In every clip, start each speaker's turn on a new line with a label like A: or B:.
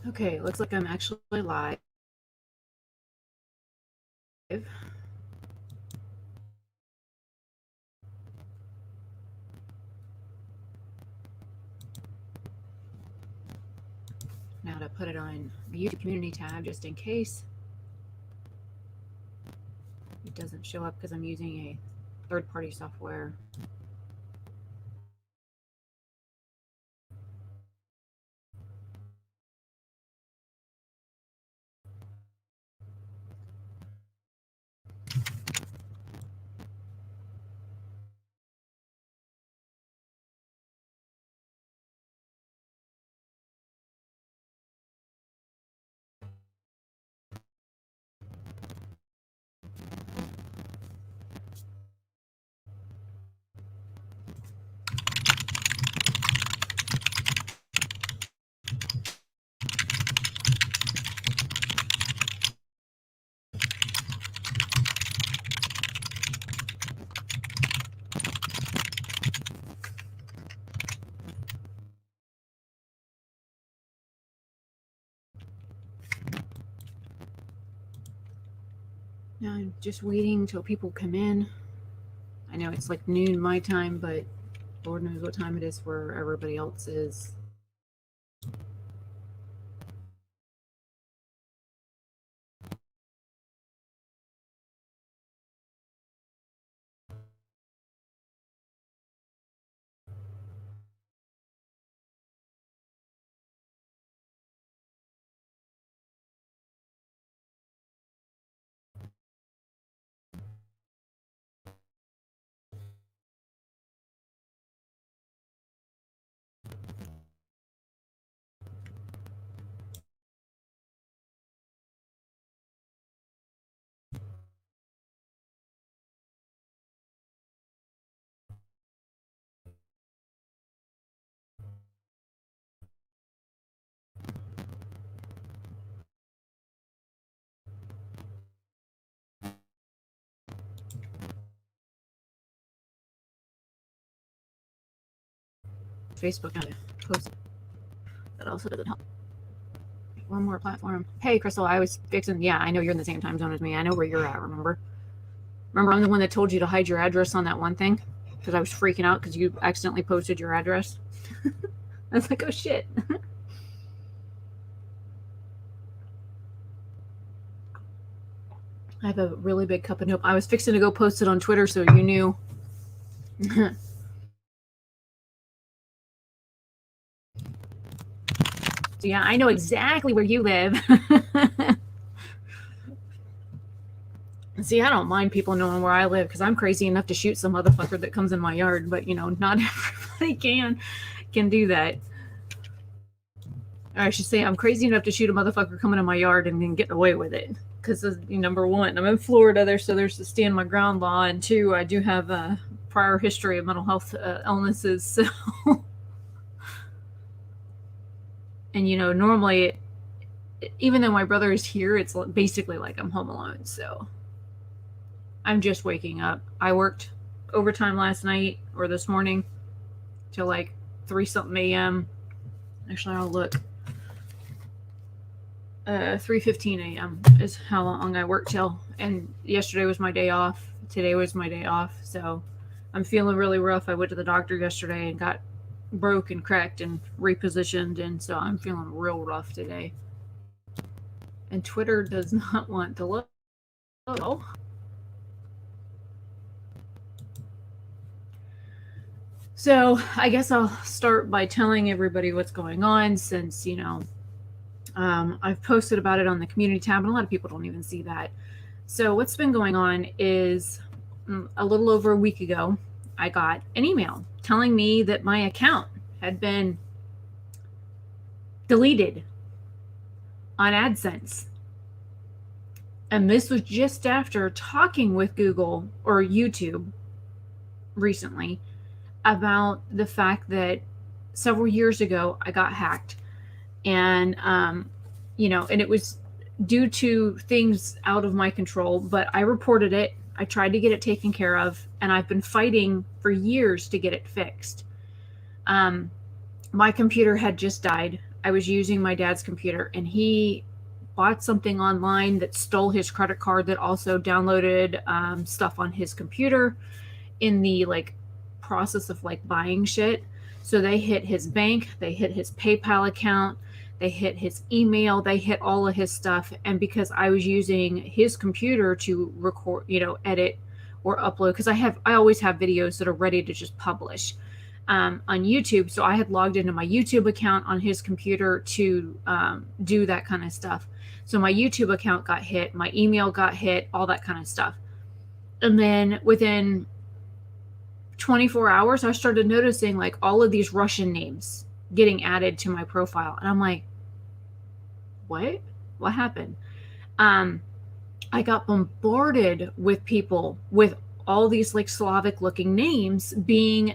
A: Okay, looks like I'm actually live. Now to put it on the YouTube community tab just in case it doesn't show up because I'm using a third-party software. Now I'm just waiting till people come in. I know it's like noon my time, but Lord knows what time it is where everybody else is. Facebook on post. That also doesn't help. One more platform. Hey, Crystal, I was fixing. Yeah, I know you're in the same time zone as me. I know where you're at. Remember, I'm the one that told you to hide your address on that one thing because I was freaking out because you accidentally posted your address. I was like, oh shit. I have a really big cup of nope. I was fixing to go post it on Twitter so you knew. So yeah, I know exactly where you live. See, I don't mind people knowing where I live because I'm crazy enough to shoot some motherfucker that comes in my yard, but not everybody can do that. Or I should say I'm crazy enough to shoot a motherfucker coming in my yard and then get away with it. Because number one, I'm in Florida, so there's the stand my ground law, and two, I do have a prior history of mental health illnesses. So, and normally, even though my brother is here, it's basically like I'm home alone. So, I'm just waking up. I worked overtime last night or this morning till like 3 something a.m. Actually, I'll look. 3:15 a.m. is how long I worked till, and yesterday was my day off. Today was my day off, so I'm feeling really rough. I went to the doctor yesterday and got broke and cracked and repositioned, and so I'm feeling real rough today. And Twitter does not want to load. So I guess I'll start by telling everybody what's going on since, I've posted about it on the community tab, and a lot of people don't even see that. So what's been going on is a little over a week ago, I got an email telling me that my account had been deleted on Adsense. And this was just after talking with Google or YouTube recently about the fact that several years ago I got hacked, and and it was due to things out of my control, but I reported it. I tried to get it taken care of, and I've been fighting for years to get it fixed. My computer had just died. I was using my dad's computer, and he bought something online that stole his credit card that also downloaded stuff on his computer in the like process of like buying shit. So they hit his bank, they hit his PayPal account, they hit his email, they hit all of his stuff. And because I was using his computer to record, edit or upload, because I always have videos that are ready to just publish on YouTube. So I had logged into my YouTube account on his computer to do that kind of stuff. So my YouTube account got hit, my email got hit, all that kind of stuff. And then within 24 hours, I started noticing like all of these Russian names getting added to my profile. And I'm like, what happened? I got bombarded with people with all these like Slavic looking names being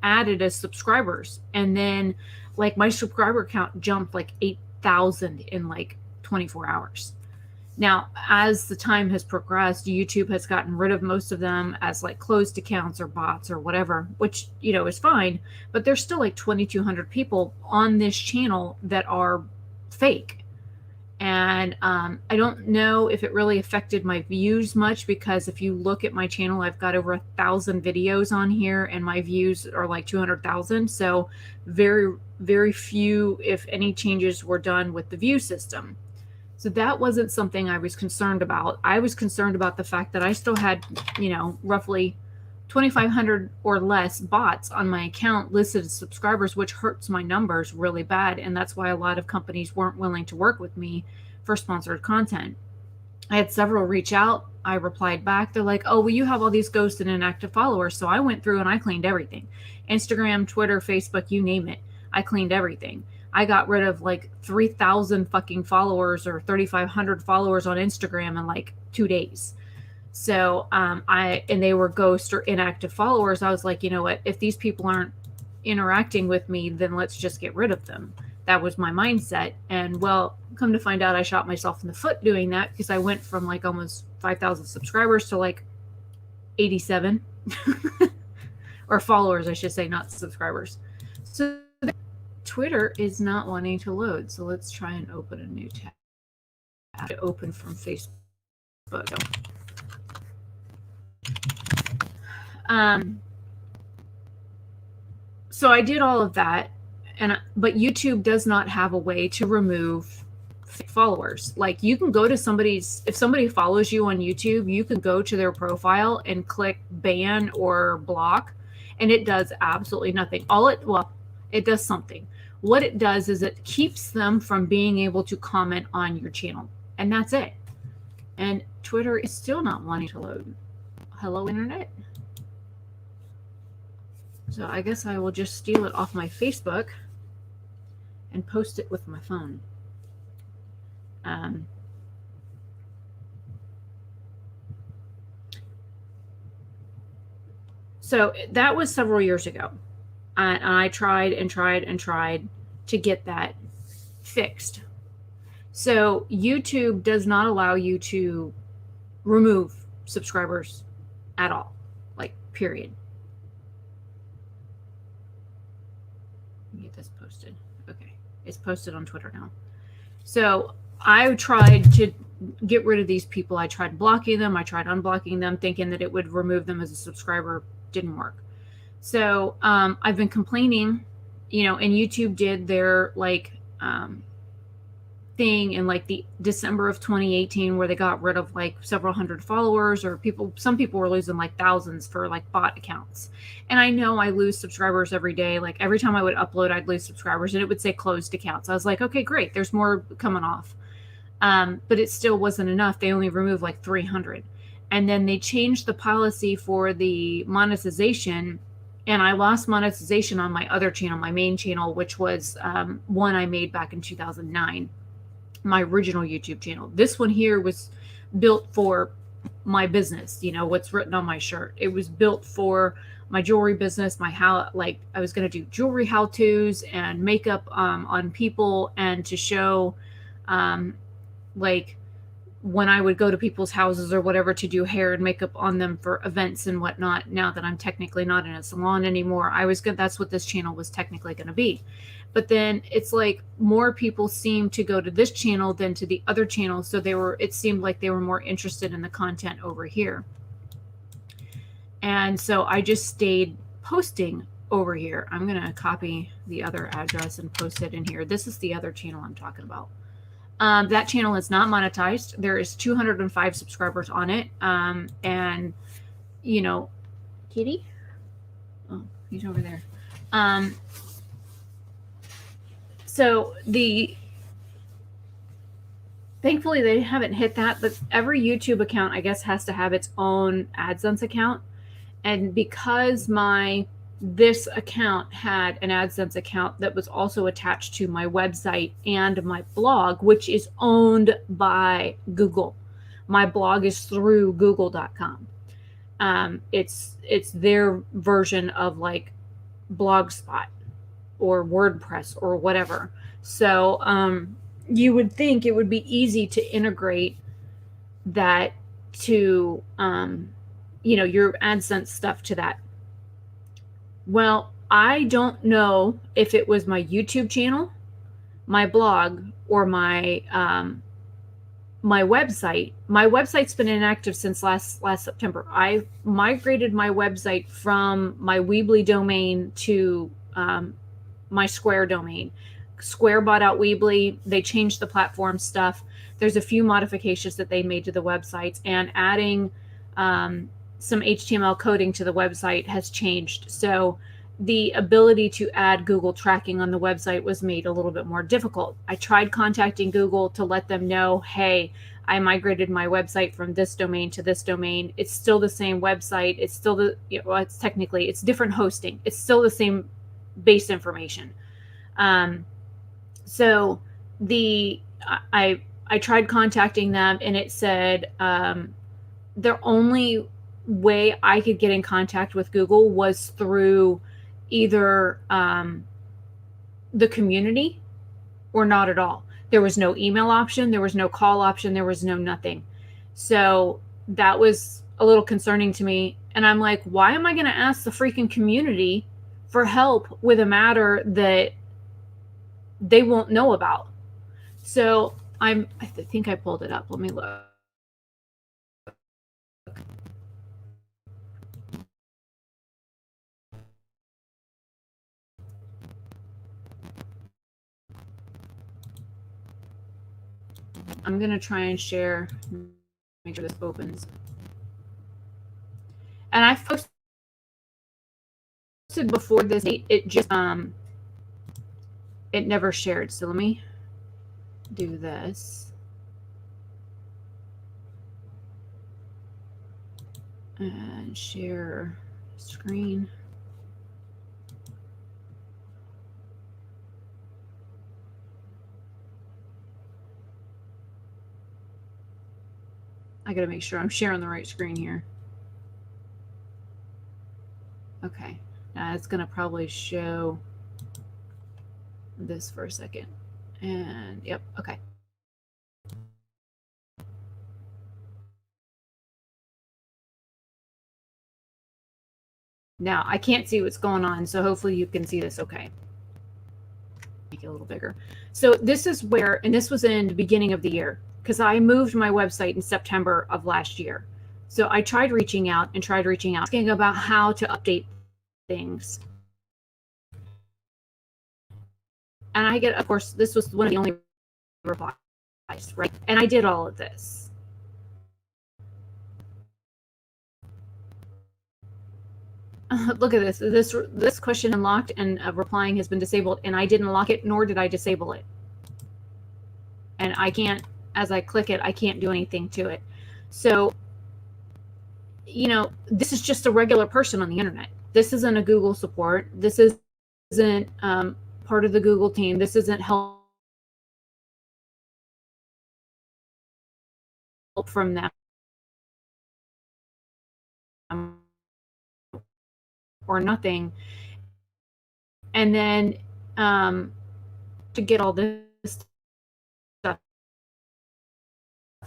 A: added as subscribers. And then like my subscriber count jumped like 8,000 in like 24 hours. Now, as the time has progressed, YouTube has gotten rid of most of them as like closed accounts or bots or whatever, which, is fine. But there's still like 2,200 people on this channel that are fake. And I don't know if it really affected my views much, because if you look at my channel, I've got over 1,000 videos on here and my views are like 200,000. So very, very few, if any, changes were done with the view system. So that wasn't something I was concerned about. I was concerned about the fact that I still had, roughly 2,500 or less bots on my account listed as subscribers, which hurts my numbers really bad. And that's why a lot of companies weren't willing to work with me for sponsored content. I had several reach out. I replied back. They're like, oh, well, you have all these ghost and inactive followers. So I went through and I cleaned everything. Instagram, Twitter, Facebook, you name it. I cleaned everything. I got rid of like 3,000 fucking followers or 3,500 followers on Instagram in like 2 days. So and they were ghost or inactive followers. I was like, you know what? If these people aren't interacting with me, then let's just get rid of them. That was my mindset. And well, come to find out, I shot myself in the foot doing that, because I went from like almost 5,000 subscribers to like 87 or followers, I should say, not subscribers. So Twitter is not wanting to load. So let's try and open a new tab. To open from Facebook. So I did all of that, but YouTube does not have a way to remove followers. Like, you can go to if somebody follows you on YouTube, you can go to their profile and click ban or block, and it does absolutely nothing. It does something. What it does is it keeps them from being able to comment on your channel, and that's it. And Twitter is still not wanting to load. Hello, internet. So I guess I will just steal it off my Facebook and post it with my phone. So that was several years ago. And I tried and tried and tried to get that fixed. So YouTube does not allow you to remove subscribers at all, like, period. Let me get this posted. Okay, it's posted on Twitter now. So I tried to get rid of these people. I tried blocking them. I tried unblocking them, thinking that it would remove them as a subscriber. Didn't work. So I've been complaining, and YouTube did their thing in like the December of 2018, where they got rid of like several hundred followers, or some people were losing like thousands for like bot accounts. And I know I lose subscribers every day. Like, every time I would upload, I'd lose subscribers, and it would say closed accounts. I was like, okay, great, there's more coming off. But it still wasn't enough. They only removed like 300. And then they changed the policy for the monetization, and I lost monetization on my other channel, my main channel, which was one I made back in 2009, my original YouTube channel. This one here was built for my business, what's written on my shirt. It was built for my jewelry business, I was going to do jewelry how-tos and makeup on people, and to show when I would go to people's houses or whatever to do hair and makeup on them for events and whatnot. Now that I'm technically not in a salon anymore, that's what this channel was technically going to be. But then it's like more people seem to go to this channel than to the other channel. So it seemed like they were more interested in the content over here. And so I just stayed posting over here. I'm going to copy the other address and post it in here. This is the other channel I'm talking about. That channel is not monetized. There is 205 subscribers on it. And, you know, Kitty? Oh, he's over there. So thankfully they haven't hit that, but every YouTube account, I guess, has to have its own AdSense account. And because this account had an AdSense account that was also attached to my website and my blog, which is owned by Google. My blog is through google.com. It's their version of like Blogspot or WordPress or whatever. So you would think it would be easy to integrate that to your AdSense stuff to that. Well, I don't know if it was my YouTube channel, my blog, or my website. My website's been inactive since last September. I migrated my website from my Weebly domain to my Square domain. Square bought out Weebly. They changed the platform stuff. There's a few modifications that they made to the websites, and adding some HTML coding to the website has changed. So the ability to add Google tracking on the website was made a little bit more difficult. I tried contacting Google to let them know, hey, I migrated my website from this domain to this domain. It's still the same website. It's still it's different hosting. It's still the same base information. So I tried contacting them, and it said the only way I could get in contact with Google was through either the community or not at all. There was no email option. There was no call option. There was no nothing. So that was a little concerning to me. And I'm like, why am I going to ask the freaking community for help with a matter that they won't know about? So I think I pulled it up. Let me look. I'm going to try and share, make sure this opens. And I posted before this date, it just, it never shared. So let me do this. And share screen. I got to make sure I'm sharing the right screen here. Okay. Now it's going to probably show this for a second. And yep. Okay. Now I can't see what's going on, so hopefully you can see this okay. Make it a little bigger. So this is where, and this was in the beginning of the year, because I moved my website in September of last year. So I tried reaching out, asking about how to update things. And I get, of course, this was one of the only replies, right? And I did all of this. Look at this. This question unlocked and replying has been disabled, and I didn't lock it, nor did I disable it. And I can't, as I click it, I can't do anything to it. So, this is just a regular person on the internet. This isn't a Google support. This isn't part of the Google team. This isn't help from them or nothing. And then to get all this stuff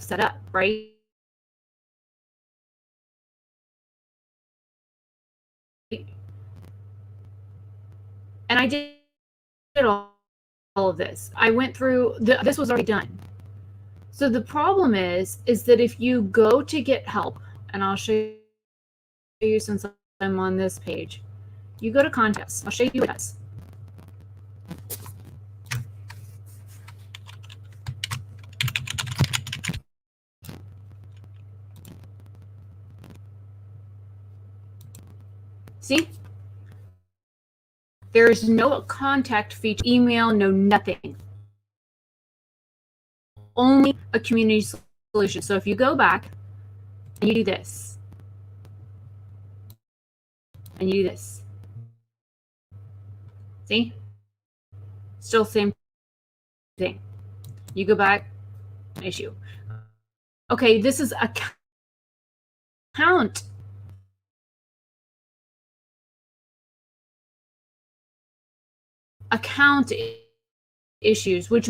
A: set up, right? And I did all of this. I went through, this was already done. So the problem is that if you go to get help, and I'll show you since I'm on this page, you go to contacts. I'll show you what it does. See? There's no contact feature, email, no nothing. Only a community solution. So if you go back and you do this, and you do this, see? Still same thing. You go back, issue. Okay, this is account issues, which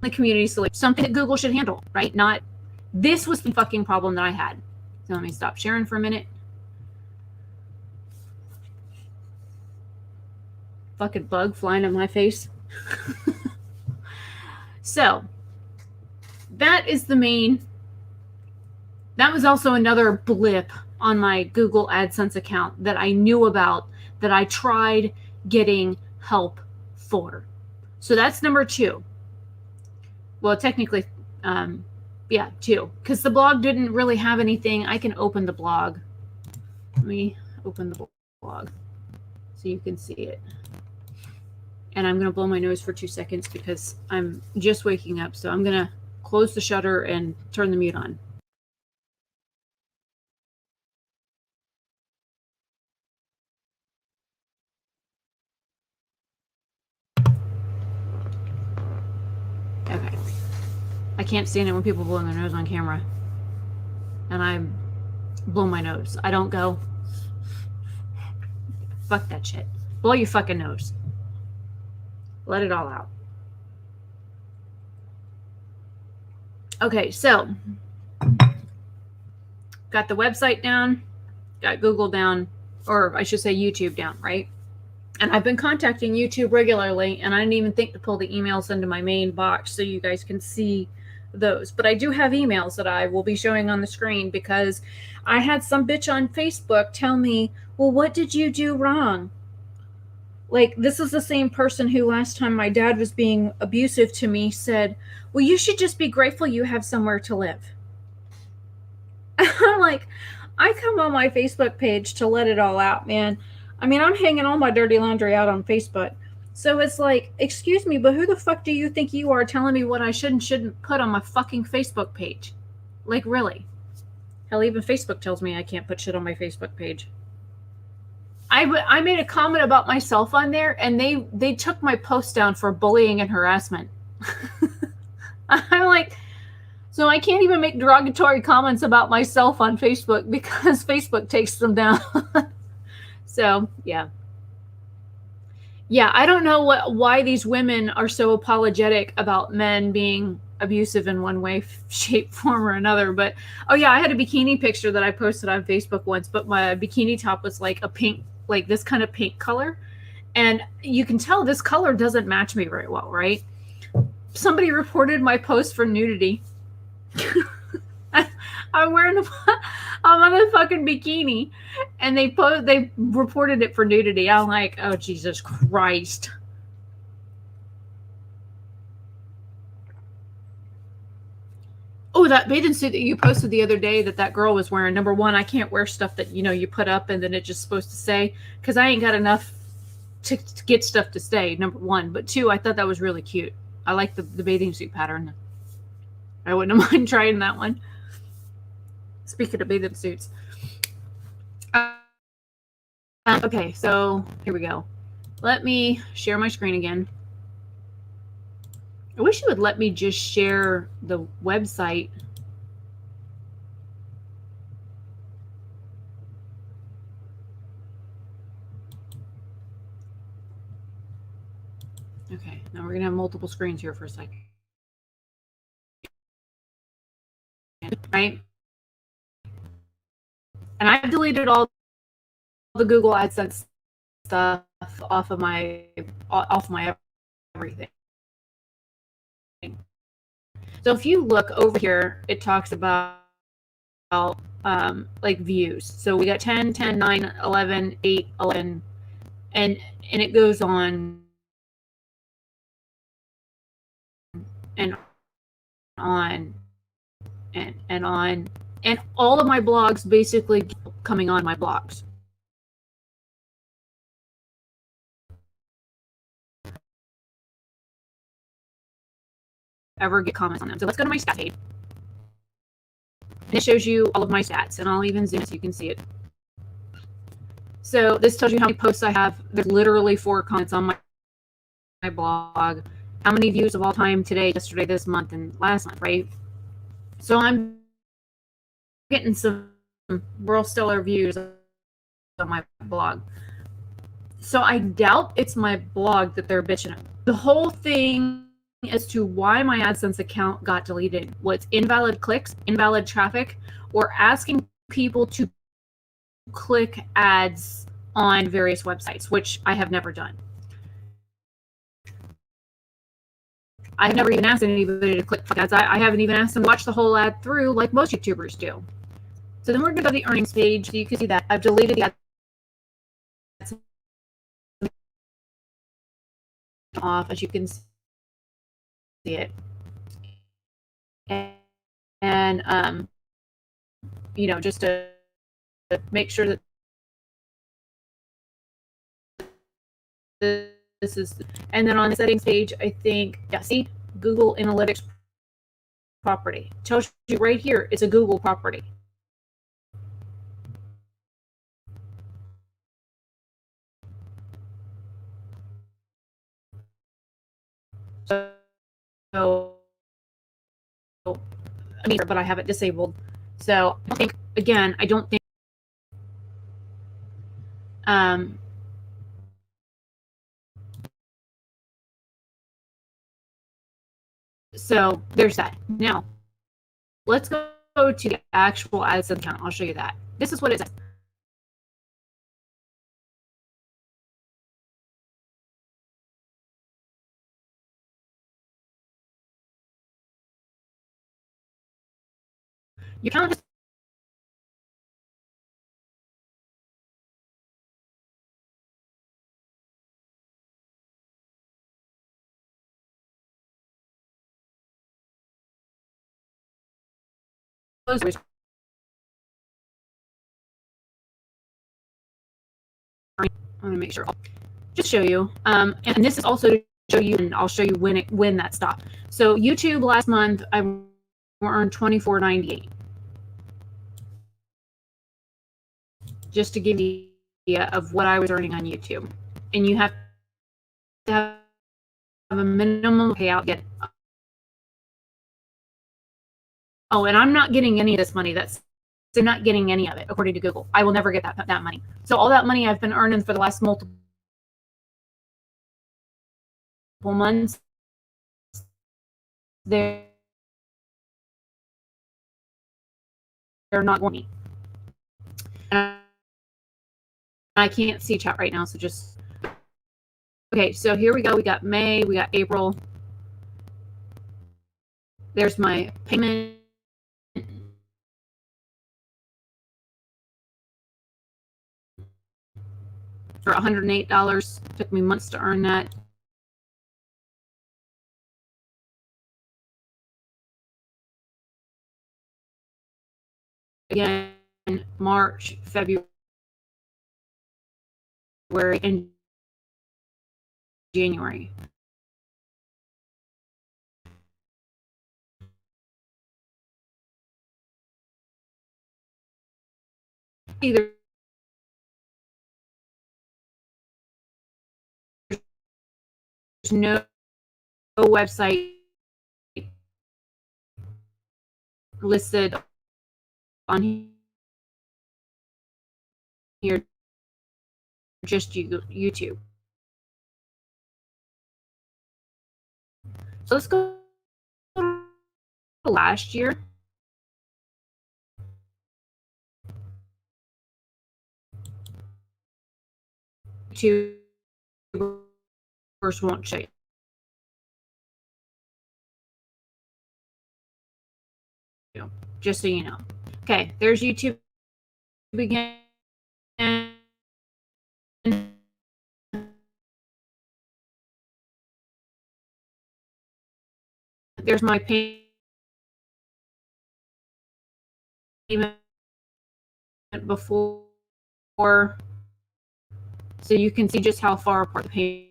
A: the community solution, something that Google should handle, right? Not this was the fucking problem that I had. So let me stop sharing for a minute. Fucking bug flying in my face. So that is the main. That was also another blip on my Google AdSense account that I knew about, that I tried getting help for. So that's number 2. Well, technically, yeah, 2, because the blog didn't really have anything. I can open the blog. Let me open the blog so you can see it. And I'm going to blow my nose for 2 seconds because I'm just waking up. So I'm going to close the shutter and turn the mute on. Okay. I can't stand it when people blow their nose on camera. And I blow my nose. I don't go, fuck that shit. Blow your fucking nose. Let it all out. Okay, so got the website down, got Google down, or I should say YouTube down, right? And I've been contacting YouTube regularly, and I didn't even think to pull the emails into my main box so you guys can see those. But I do have emails that I will be showing on the screen because I had some bitch on Facebook tell me, well, what did you do wrong? Like, this is the same person who last time my dad was being abusive to me said, well, you should just be grateful you have somewhere to live. I'm like, I come on my Facebook page to let it all out, man. I mean, I'm hanging all my dirty laundry out on Facebook. So it's like, excuse me, but who the fuck do you think you are telling me what I should and shouldn't put on my fucking Facebook page? Like, really? Hell, even Facebook tells me I can't put shit on my Facebook page. I made a comment about myself on there, and they took my post down for bullying and harassment. I'm like, so I can't even make derogatory comments about myself on Facebook because Facebook takes them down. So, yeah. Yeah, I don't know why these women are so apologetic about men being abusive in one way, shape, form, or another. But, oh yeah, I had a bikini picture that I posted on Facebook once, but my bikini top was like a pink, like this kind of pink color. And you can tell this color doesn't match me very well, right? Somebody reported my post for nudity. I'm wearing a motherfucking bikini, and they reported it for nudity. I'm like, oh Jesus Christ. Oh, that bathing suit that you posted the other day that girl was wearing. Number one, I can't wear stuff that you put up and then it's just supposed to stay because I ain't got enough to get stuff to stay. Number one, but two, I thought that was really cute. I like the bathing suit pattern. I wouldn't mind trying that one. Speaking of bathing suits. Okay, so here we go. Let me share my screen again. I wish you would let me just share the website. Okay, now we're going to have multiple screens here for a second. right? And I've deleted all the Google AdSense stuff off my everything. So if you look over here, it talks about like views. So we got 10, 10, 9, 11, 8, 11, and it goes on and on and on. And all of my blogs basically coming on my blogs. Ever get comments on them. So let's go to my stats page. And it shows you all of my stats, and I'll even zoom so you can see it. So this tells you how many posts I have. There's literally 4 comments on my blog. How many views of all time today, yesterday, this month, and last month, right? So I'm getting some real stellar views on my blog. So I doubt it's my blog that they're bitching at. The whole thing as to why my AdSense account got deleted was invalid clicks, invalid traffic, or asking people to click ads on various websites, which I have never done. I've never even asked anybody to click ads. I haven't even asked them to watch the whole ad through like most YouTubers do. So then we're going to go to the earnings page. So you can see that I've deleted the ads off, as you can see it. And just to make sure that this is, and then on the settings page, I think, yeah, see, Google Analytics property. Tells you right here, it's a Google property. So, but I have it disabled. So I think, again, I don't think, so there's that. Now, let's go to the actual AdSense account. I'll show you that. This is what it says. Your account is closed. I want to make sure. I'll just show you. And this is also to show you, and I'll show you when that stopped. So YouTube last month, I earned $24.98. Just to give you an idea of what I was earning on YouTube. And you have to have a minimum payout. Oh, and I'm not getting any of this money. I'm not getting any of it, according to Google. I will never get that money. So all that money I've been earning for the last multiple months, they're not going to me. And I can't see chat right now, so just... Okay, so here we go. We got May, we got April. There's my payment. For $108. Took me months to earn that. Again, March, February, and January. Either there's no website listed on here, just YouTube. So let's go to last year. YouTubers won't show you. Just so you know. Okay, there's YouTube again. There's my payment before, so you can see just how far apart the payment.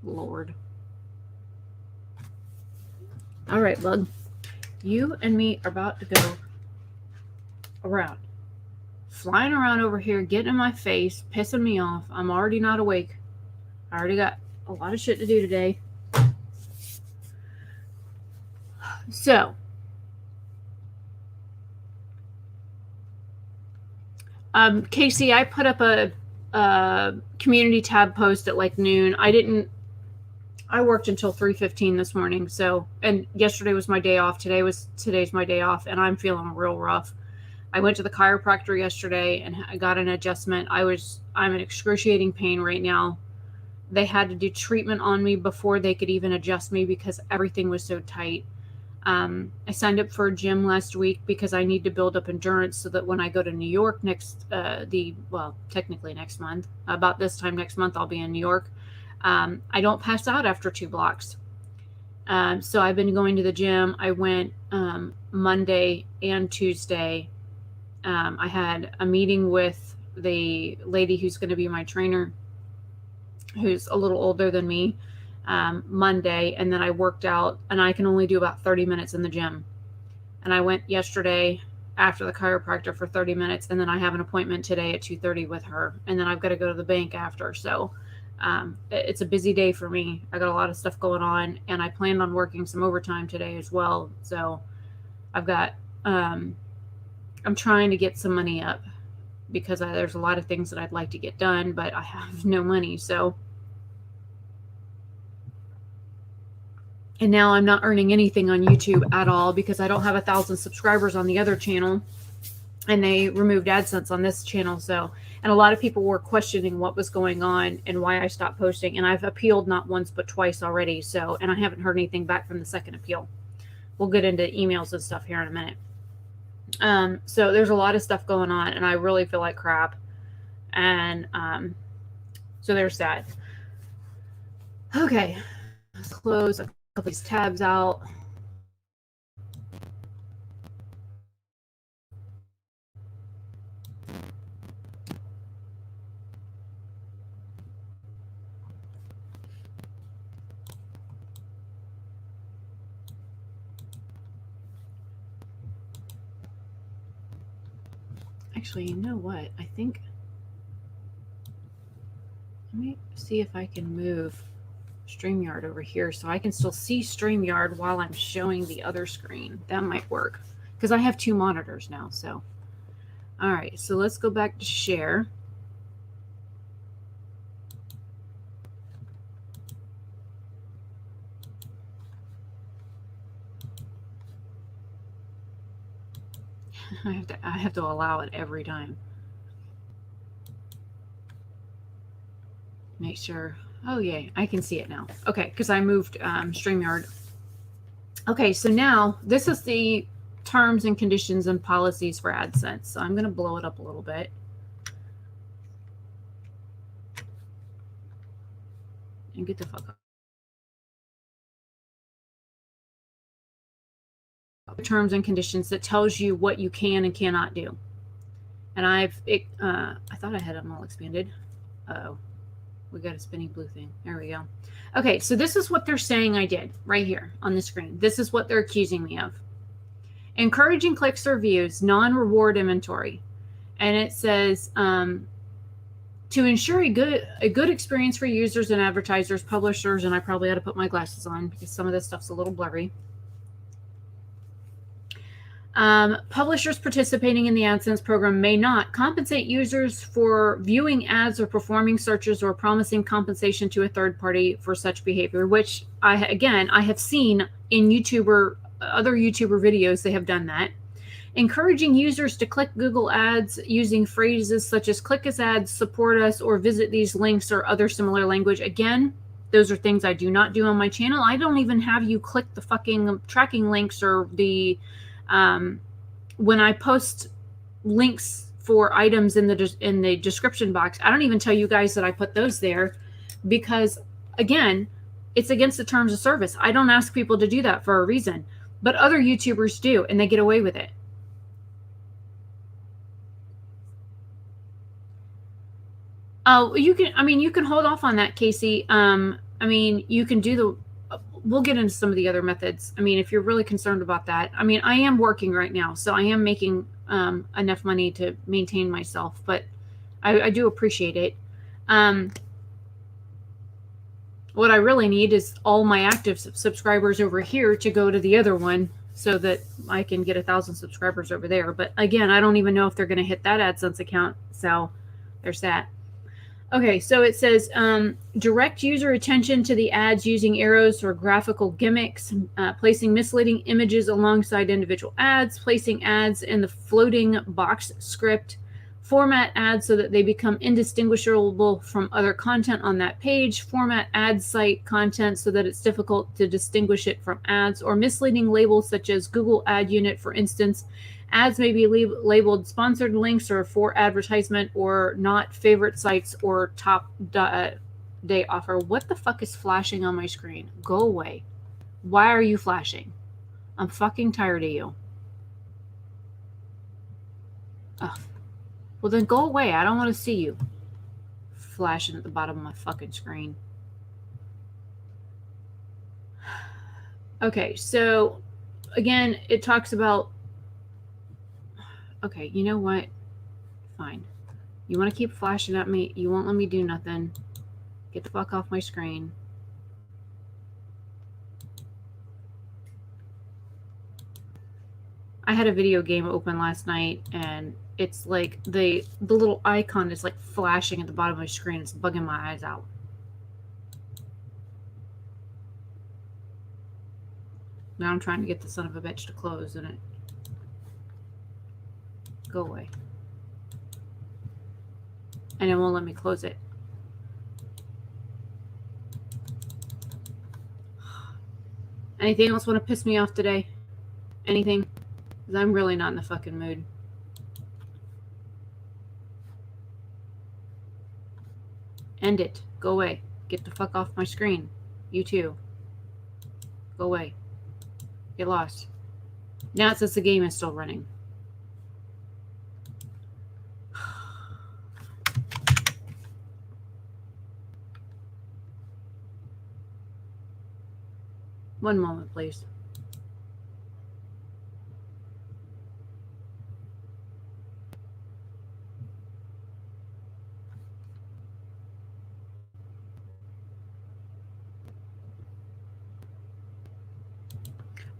A: Lord. All right, bug. You and me are about to go around. Flying around over here, getting in my face, pissing me off. I'm already not awake. I already got a lot of shit to do today. So, Casey, I put up a community tab post at like noon. I worked until 3:15 this morning. So, and yesterday was my day off. Today's my day off, and I'm feeling real rough. I went to the chiropractor yesterday and I got an adjustment. I'm in excruciating pain right now. They had to do treatment on me before they could even adjust me because everything was so tight. I signed up for a gym last week because I need to build up endurance so that when I go to New York technically next month, about this time next month, I'll be in New York. I don't pass out after 2 blocks. So I've been going to the gym. I went Monday and Tuesday. I had a meeting with the lady who's going to be my trainer, who's a little older than me, Monday, and then I worked out, and I can only do about 30 minutes in the gym. And I went yesterday after the chiropractor for 30 minutes, and then I have an appointment today at 2:30 with her, and then I've got to go to the bank after. So it's a busy day for me. I got a lot of stuff going on, and I planned on working some overtime today as well. So I've got I'm trying to get some money up because there's a lot of things that I'd like to get done, but I have no money. So, and now I'm not earning anything on YouTube at all because I don't have 1,000 subscribers on the other channel, and they removed AdSense on this channel. So, and a lot of people were questioning what was going on and why I stopped posting. And I've appealed not once, but twice already. So, and I haven't heard anything back from the second appeal. We'll get into emails and stuff here in a minute. So there's a lot of stuff going on, and I really feel like crap. And so there's that. Okay, let's close a couple of these tabs out. Actually, you know what? I think, let me see if I can move StreamYard over here so I can still see StreamYard while I'm showing the other screen. That might work because I have 2 monitors now. So, all right, so let's go back to share. I have to allow it every time. Make sure. Oh, yay. I can see it now. Okay, because I moved StreamYard. Okay, so now this is the terms and conditions and policies for AdSense. So I'm going to blow it up a little bit. And get the fuck up. Terms and conditions that tells you what you can and cannot do. And I thought I had them all expanded. Uh-oh. We got a spinning blue thing. There we go. Okay, so this is what they're saying I did right here on the screen. This is what they're accusing me of. Encouraging clicks or views, non-reward inventory. And it says, to ensure a good experience for users and advertisers, publishers, and I probably ought to put my glasses on because some of this stuff's a little blurry. Publishers participating in the AdSense program may not compensate users for viewing ads or performing searches or promising compensation to a third party for such behavior, which I have seen in other YouTuber videos. They have done that. Encouraging users to click Google Ads using phrases such as click us ads, support us, or visit these links or other similar language. Again, those are things I do not do on my channel. I don't even have you click the fucking tracking links or the when I post links for items in the description box. I don't even tell you guys that I put those there because, again, it's against the terms of service. I don't ask people to do that for a reason, but other YouTubers do, and they get away with it. Oh, you can hold off on that, Casey. You can do we'll get into some of the other methods. If you're really concerned about that. I am working right now, so I am making enough money to maintain myself, but I do appreciate it. What I really need is all my active subscribers over here to go to the other one so that I can get 1,000 subscribers over there. But again, I don't even know if they're going to hit that AdSense account. So there's that. Okay, so it says direct user attention to the ads using arrows or graphical gimmicks, placing misleading images alongside individual ads, placing ads in the floating box script, format ads so that they become indistinguishable from other content on that page, format ad site content so that it's difficult to distinguish it from ads, or misleading labels such as Google Ad Unit, for instance. Ads may be labeled sponsored links or for advertisement or not, favorite sites or top day offer. What the fuck is flashing on my screen? Go away. Why are you flashing? I'm fucking tired of you. Ugh. Well, then go away. I don't want to see you flashing at the bottom of my fucking screen. Okay, so again, it talks about... Okay, you know what? Fine. You want to keep flashing at me? You won't let me do nothing. Get the fuck off my screen. I had a video game open last night, and it's like the little icon is like flashing at the bottom of my screen. It's bugging my eyes out. Now I'm trying to get the son of a bitch to close, and it... Go away. And it won't let me close it. Anything else want to piss me off today? Anything? Because I'm really not in the fucking mood. End it. Go away. Get the fuck off my screen. You too. Go away. Get lost. Now it says the game is still running. One moment, please.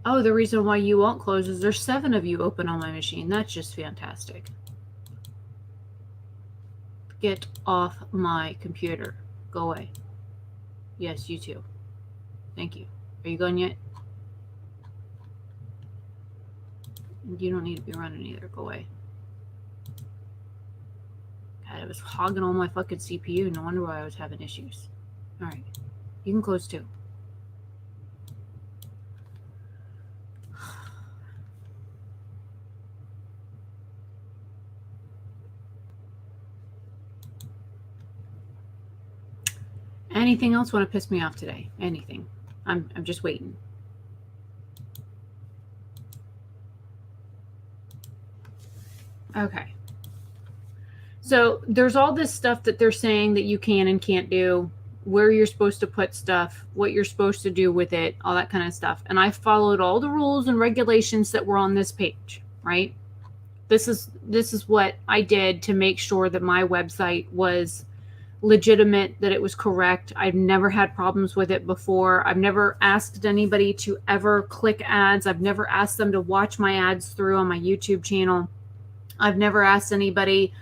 A: Oh, the reason why you won't close is there's 7 of you open on my machine. That's just fantastic. Get off my computer. Go away. Yes, you too. Thank you. Are you going yet? You don't need to be running either. Go away. God, I was hogging all my fucking CPU. No wonder why I was having issues. Alright. You can close too. Anything else want to piss me off today? Anything. I'm just waiting. Okay. So there's all this stuff that they're saying that you can and can't do, where you're supposed to put stuff, what you're supposed to do with it, all that kind of stuff. And I followed all the rules and regulations that were on this page, right? This is what I did to make sure that my website was legitimate, that it was correct. I've never had problems with it before. I've never asked anybody to ever click ads. I've never asked them to watch my ads through on my YouTube channel. I've never asked anybody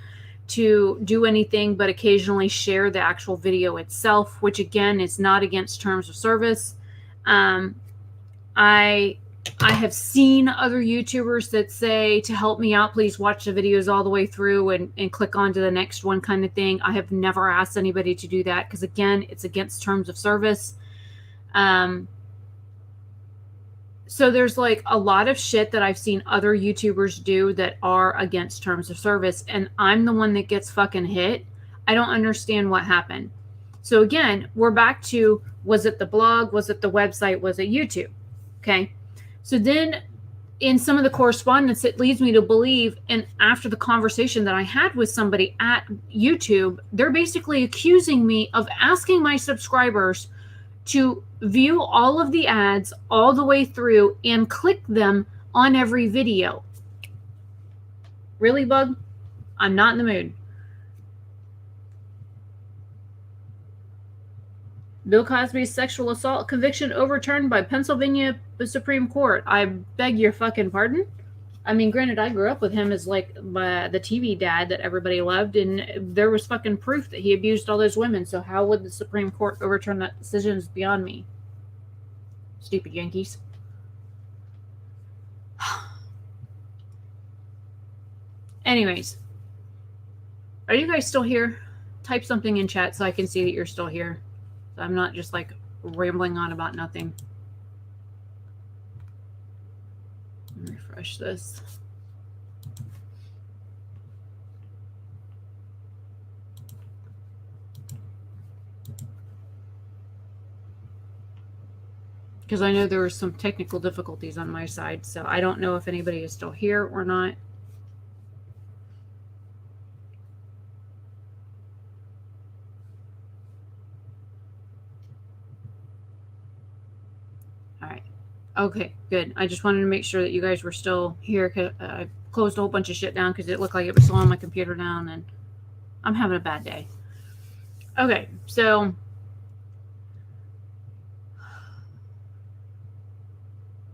A: to do anything but occasionally share the actual video itself, which again is not against terms of service. I have seen other YouTubers that say, to help me out, please watch the videos all the way through and click on to the next one kind of thing. I have never asked anybody to do that because, again, it's against terms of service. So there's like a lot of shit that I've seen other YouTubers do that are against terms of service, and I'm the one that gets fucking hit. I don't understand what happened. So again, we're back to, was it the blog? Was it the website? Was it YouTube? Okay. So then in some of the correspondence, it leads me to believe, and after the conversation that I had with somebody at YouTube, they're basically accusing me of asking my subscribers to view all of the ads all the way through and click them on every video. Really, Bug? I'm not in the mood. Bill Cosby's sexual assault conviction overturned by Pennsylvania Supreme Court. I beg your fucking pardon? I mean, granted, I grew up with him as like the TV dad that everybody loved, and there was fucking proof that he abused all those women. So how would the Supreme Court overturn that decision is beyond me. Stupid Yankees. Anyways, are you guys still here? Type something in chat so I can see that you're still here. So I'm not just like rambling on about nothing. Refresh this. Because I know there were some technical difficulties on my side, so I don't know if anybody is still here or not. All right. Okay, good. I just wanted to make sure that you guys were still here, because I closed a whole bunch of shit down because it looked like it was slowing my computer down, and I'm having a bad day. Okay, so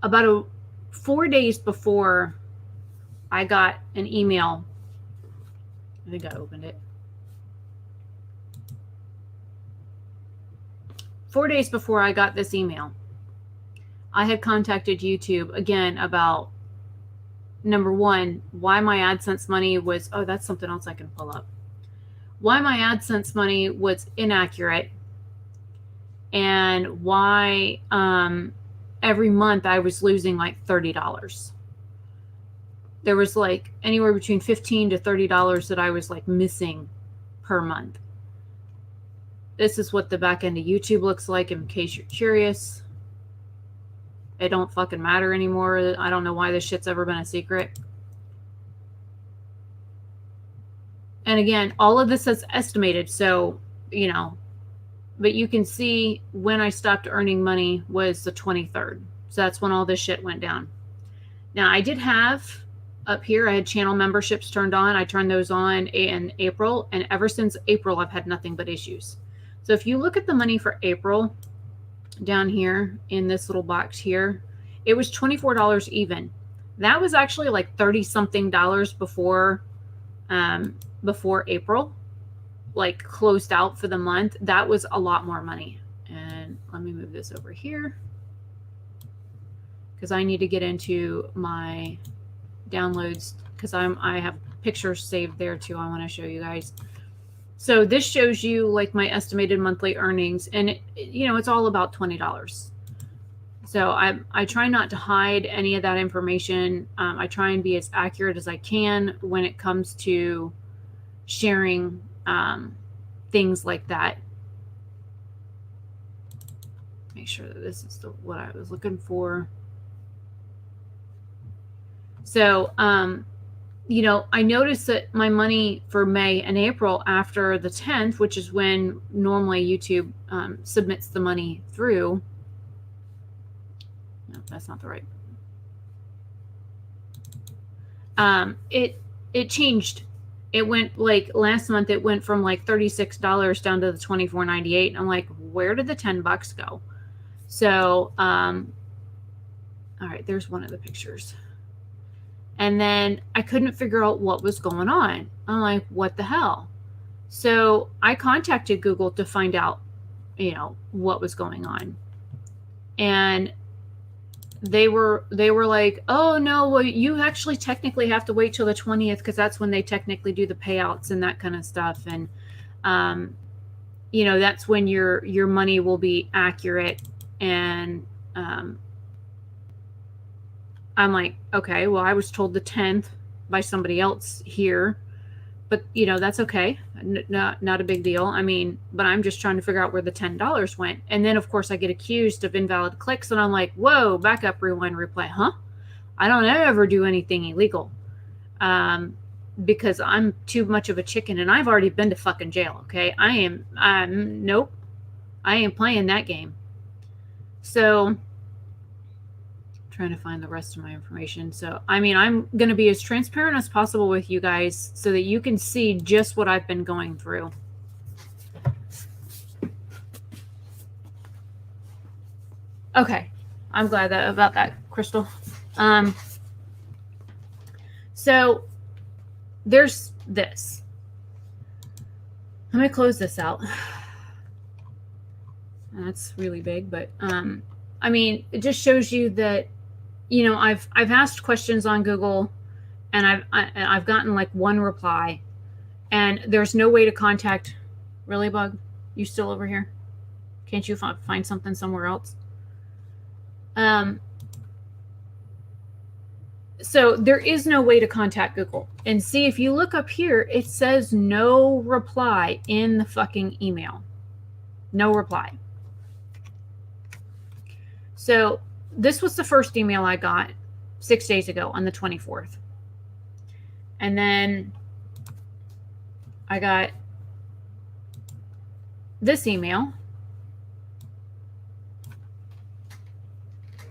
A: about 4 days before I got an email, I think I opened it. 4 days before I got this email, I had contacted YouTube again about, number one, why my AdSense money was, oh, that's something else I can pull up. Why my AdSense money was inaccurate, and why every month I was losing like $30. There was like anywhere between $15 to $30 that I was like missing per month. This is what the back end of YouTube looks like, in case you're curious. It don't fucking matter anymore. I don't know why this shit's ever been a secret. And again, all of this is estimated, so, you know, but you can see when I stopped earning money was the 23rd. So that's when all this shit went down. Now, I did have up here, I had channel memberships turned on. I turned those on in April, and ever since April, I've had nothing but issues. So if you look at the money for April down here in this little box here, it was $24 even. That was actually like 30 something dollars before April, like closed out for the month. That was a lot more money. And let me move this over here because I need to get into my downloads, because I have pictures saved there too. I want to show you guys. So this shows you like my estimated monthly earnings, and you know, it's all about $20. So I try not to hide any of that information. I try and be as accurate as I can when it comes to sharing things like that. Make sure that this is what I was looking for. So, you know, I noticed that my money for May and April after the 10th, which is when normally YouTube submits the money through. No, that's not the right. It changed It went like last month, it went from like $36 down to the $24.98. And I'm like, where did the $10 go? So, all right, there's one of the pictures. And then I couldn't figure out what was going on. I'm like, what the hell? So I contacted Google to find out, what was going on. And they were like, oh no, well, you actually technically have to wait till the 20th because that's when they technically do the payouts and that kind of stuff. And that's when your money will be accurate. And I'm like, okay, well, I was told the 10th by somebody else here, but that's okay. Not a big deal. I mean, but I'm just trying to figure out where the $10 went. And then of course I get accused of invalid clicks, and I'm like, whoa, back up, rewind, replay. Huh? I don't ever do anything illegal. Because I'm too much of a chicken, and I've already been to fucking jail. Okay. Nope. I ain't playing that game. So trying to find the rest of my information. So, I mean, I'm going to be as transparent as possible with you guys so that you can see just what I've been going through. Okay. I'm glad about that, Crystal. So there's this. Let me close this out. That's really big, but, I mean, it just shows you that, I've asked questions on Google, and I've gotten like one reply, and there's no way to contact. Really, Bug? You still over here? Can't you find something somewhere else? So there is no way to contact Google. And see, if you look up here, it says no reply in the fucking email. No reply. So this was the first email I got 6 days ago on the 24th. And then I got this email.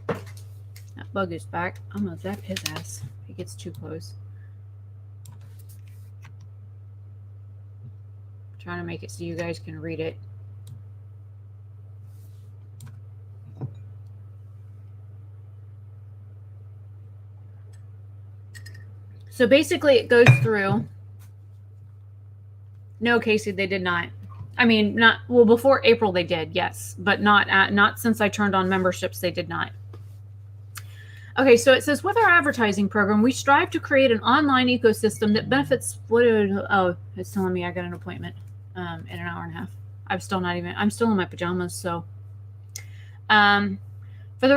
A: That Bug is back. I'm going to zap his ass if he gets too close. I'm trying to make it so you guys can read it. So basically it goes through. No, Casey, they did not. I mean, before April they did, yes, but not since I turned on memberships, they did not. Okay, so it says, with our advertising program, we strive to create an online ecosystem that benefits. It's telling me I got an appointment in an hour and a half. I'm still in my pajamas, so. For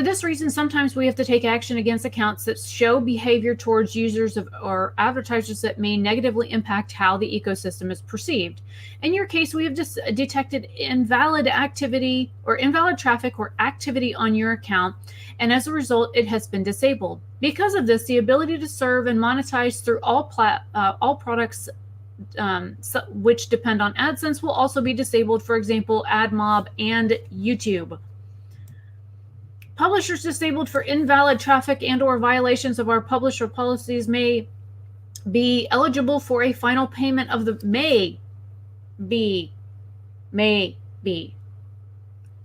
A: this reason, sometimes we have to take action against accounts that show behavior towards users or advertisers that may negatively impact how the ecosystem is perceived. In your case, we have just detected invalid activity or invalid traffic or activity on your account, and as a result, it has been disabled. Because of this, the ability to serve and monetize through all products which depend on AdSense will also be disabled. For example, AdMob and YouTube. Publishers disabled for invalid traffic and or violations of our publisher policies may be eligible for a final payment of the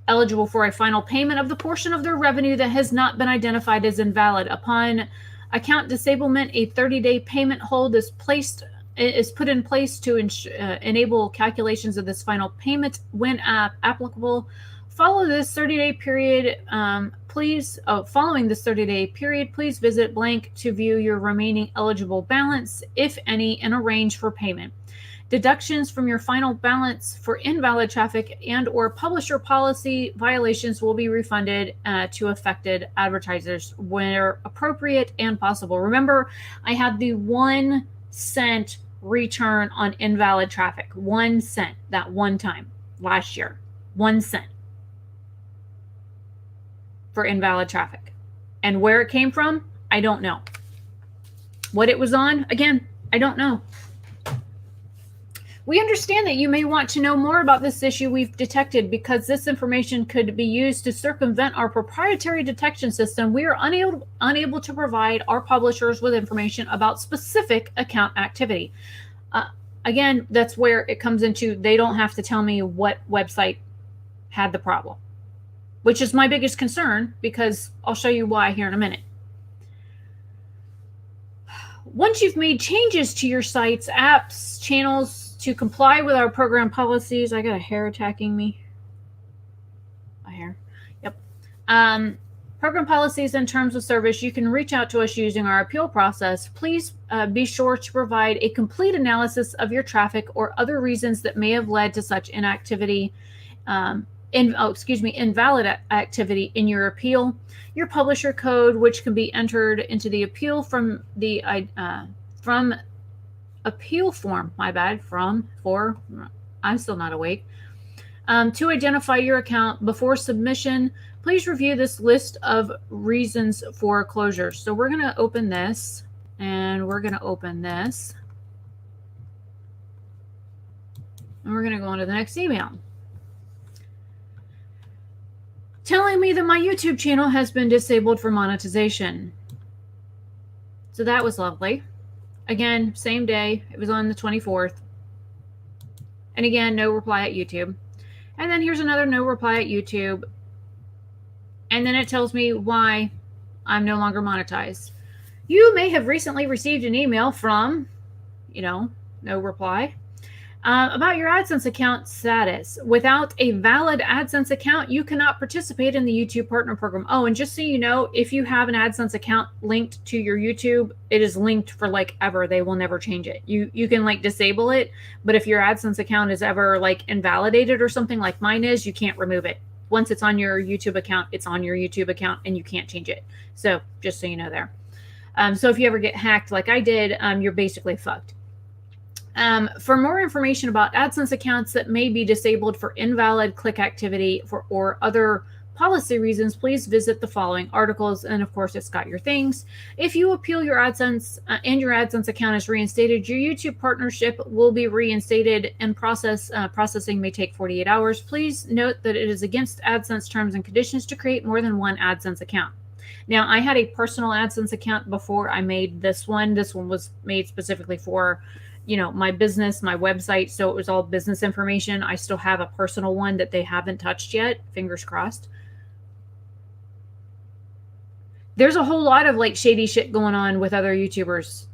A: eligible for a final payment of the portion of their revenue that has not been identified as invalid. Upon account disablement, a 30-day payment hold is put in place to enable calculations of this final payment when applicable. Following this 30-day period, please visit blank to view your remaining eligible balance, if any, and arrange for payment. Deductions from your final balance for invalid traffic and or publisher policy violations will be refunded to affected advertisers where appropriate and possible. Remember, I had the 1 cent return on invalid traffic. 1 cent that one time last year. 1 cent. For invalid traffic. And where it came from, I don't know. What it was on, again, I don't know. We understand that you may want to know more about this issue we've detected. Because this information could be used to circumvent our proprietary detection system, we are unable to provide our publishers with information about specific account activity. Again, that's where it comes into, they don't have to tell me what website had the problem, which is my biggest concern, because I'll show you why here in a minute. Once you've made changes to your sites, apps, channels to comply with our program policies, I got a hair attacking me. A hair. Yep. Program policies and terms of service, you can reach out to us using our appeal process. Please be sure to provide a complete analysis of your traffic or other reasons that may have led to such inactivity, invalid activity in your appeal. Your publisher code, which can be entered into the appeal from appeal form. I'm still not awake. To identify your account before submission, please review this list of reasons for closure. So we're going to open this, and we're going to open this, and we're going to go on to the next email. Telling me that my YouTube channel has been disabled for monetization. So that was lovely. Again, same day. It was on the 24th. And again, no reply at YouTube. And then here's another no reply at YouTube. And then it tells me why I'm no longer monetized. You may have recently received an email from, no reply, about your Adsense account status. Without a valid Adsense account, you cannot participate in the YouTube Partner Program. Oh, and just so you know, if you have an Adsense account linked to your YouTube, it is linked for like ever. They will never change it. You can like disable it, but if your Adsense account is ever like invalidated or something like mine is, you can't remove it. Once it's on your YouTube account, it's on your YouTube account and you can't change it. So just so you know there. So if you ever get hacked like I did, you're basically fucked. For more information about Adsense accounts that may be disabled for invalid click activity or other policy reasons, please visit the following articles. And of course, it's got your things. If you appeal your Adsense and your Adsense account is reinstated, your YouTube partnership will be reinstated, and processing may take 48 hours. Please note that it is against Adsense terms and conditions to create more than one Adsense account. Now, I had a personal Adsense account before I made this one. This one was made specifically for my business, my website. So it was all business information. I still have a personal one that they haven't touched yet. Fingers crossed. There's a whole lot of like shady shit going on with other YouTubers.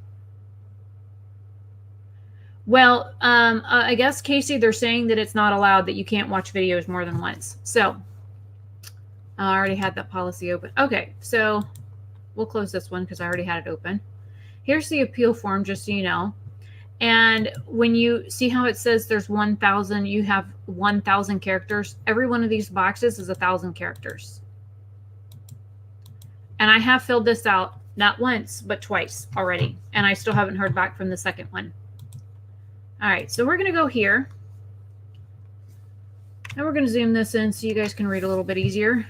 A: Well, I guess, Casey, they're saying that it's not allowed, that you can't watch videos more than once. So I already had that policy open. Okay, so we'll close this one because I already had it open. Here's the appeal form, just so you know. And when you see how it says there's 1,000, you have 1,000 characters. Every one of these boxes is 1,000 characters. And I have filled this out not once, but twice already. And I still haven't heard back from the second one. All right, so we're going to go here. And we're going to zoom this in so you guys can read a little bit easier.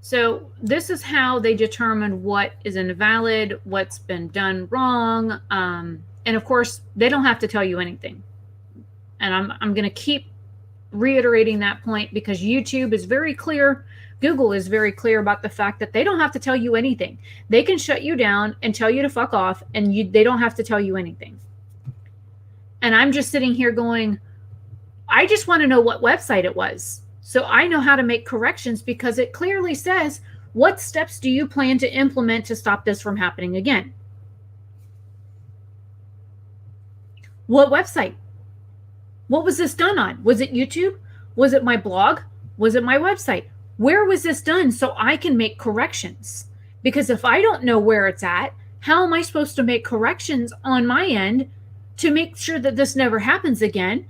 A: So this is how they determine what is invalid, what's been done wrong. And of course, they don't have to tell you anything. And I'm going to keep reiterating that point because YouTube is very clear. Google is very clear about the fact that they don't have to tell you anything. They can shut you down and tell you to fuck off, and they don't have to tell you anything. And I'm just sitting here going, I just want to know what website it was, so I know how to make corrections, because it clearly says, what steps do you plan to implement to stop this from happening again? What website? What was this done on? Was it YouTube? Was it my blog? Was it my website? Where was this done so I can make corrections? Because if I don't know where it's at, how am I supposed to make corrections on my end to make sure that this never happens again?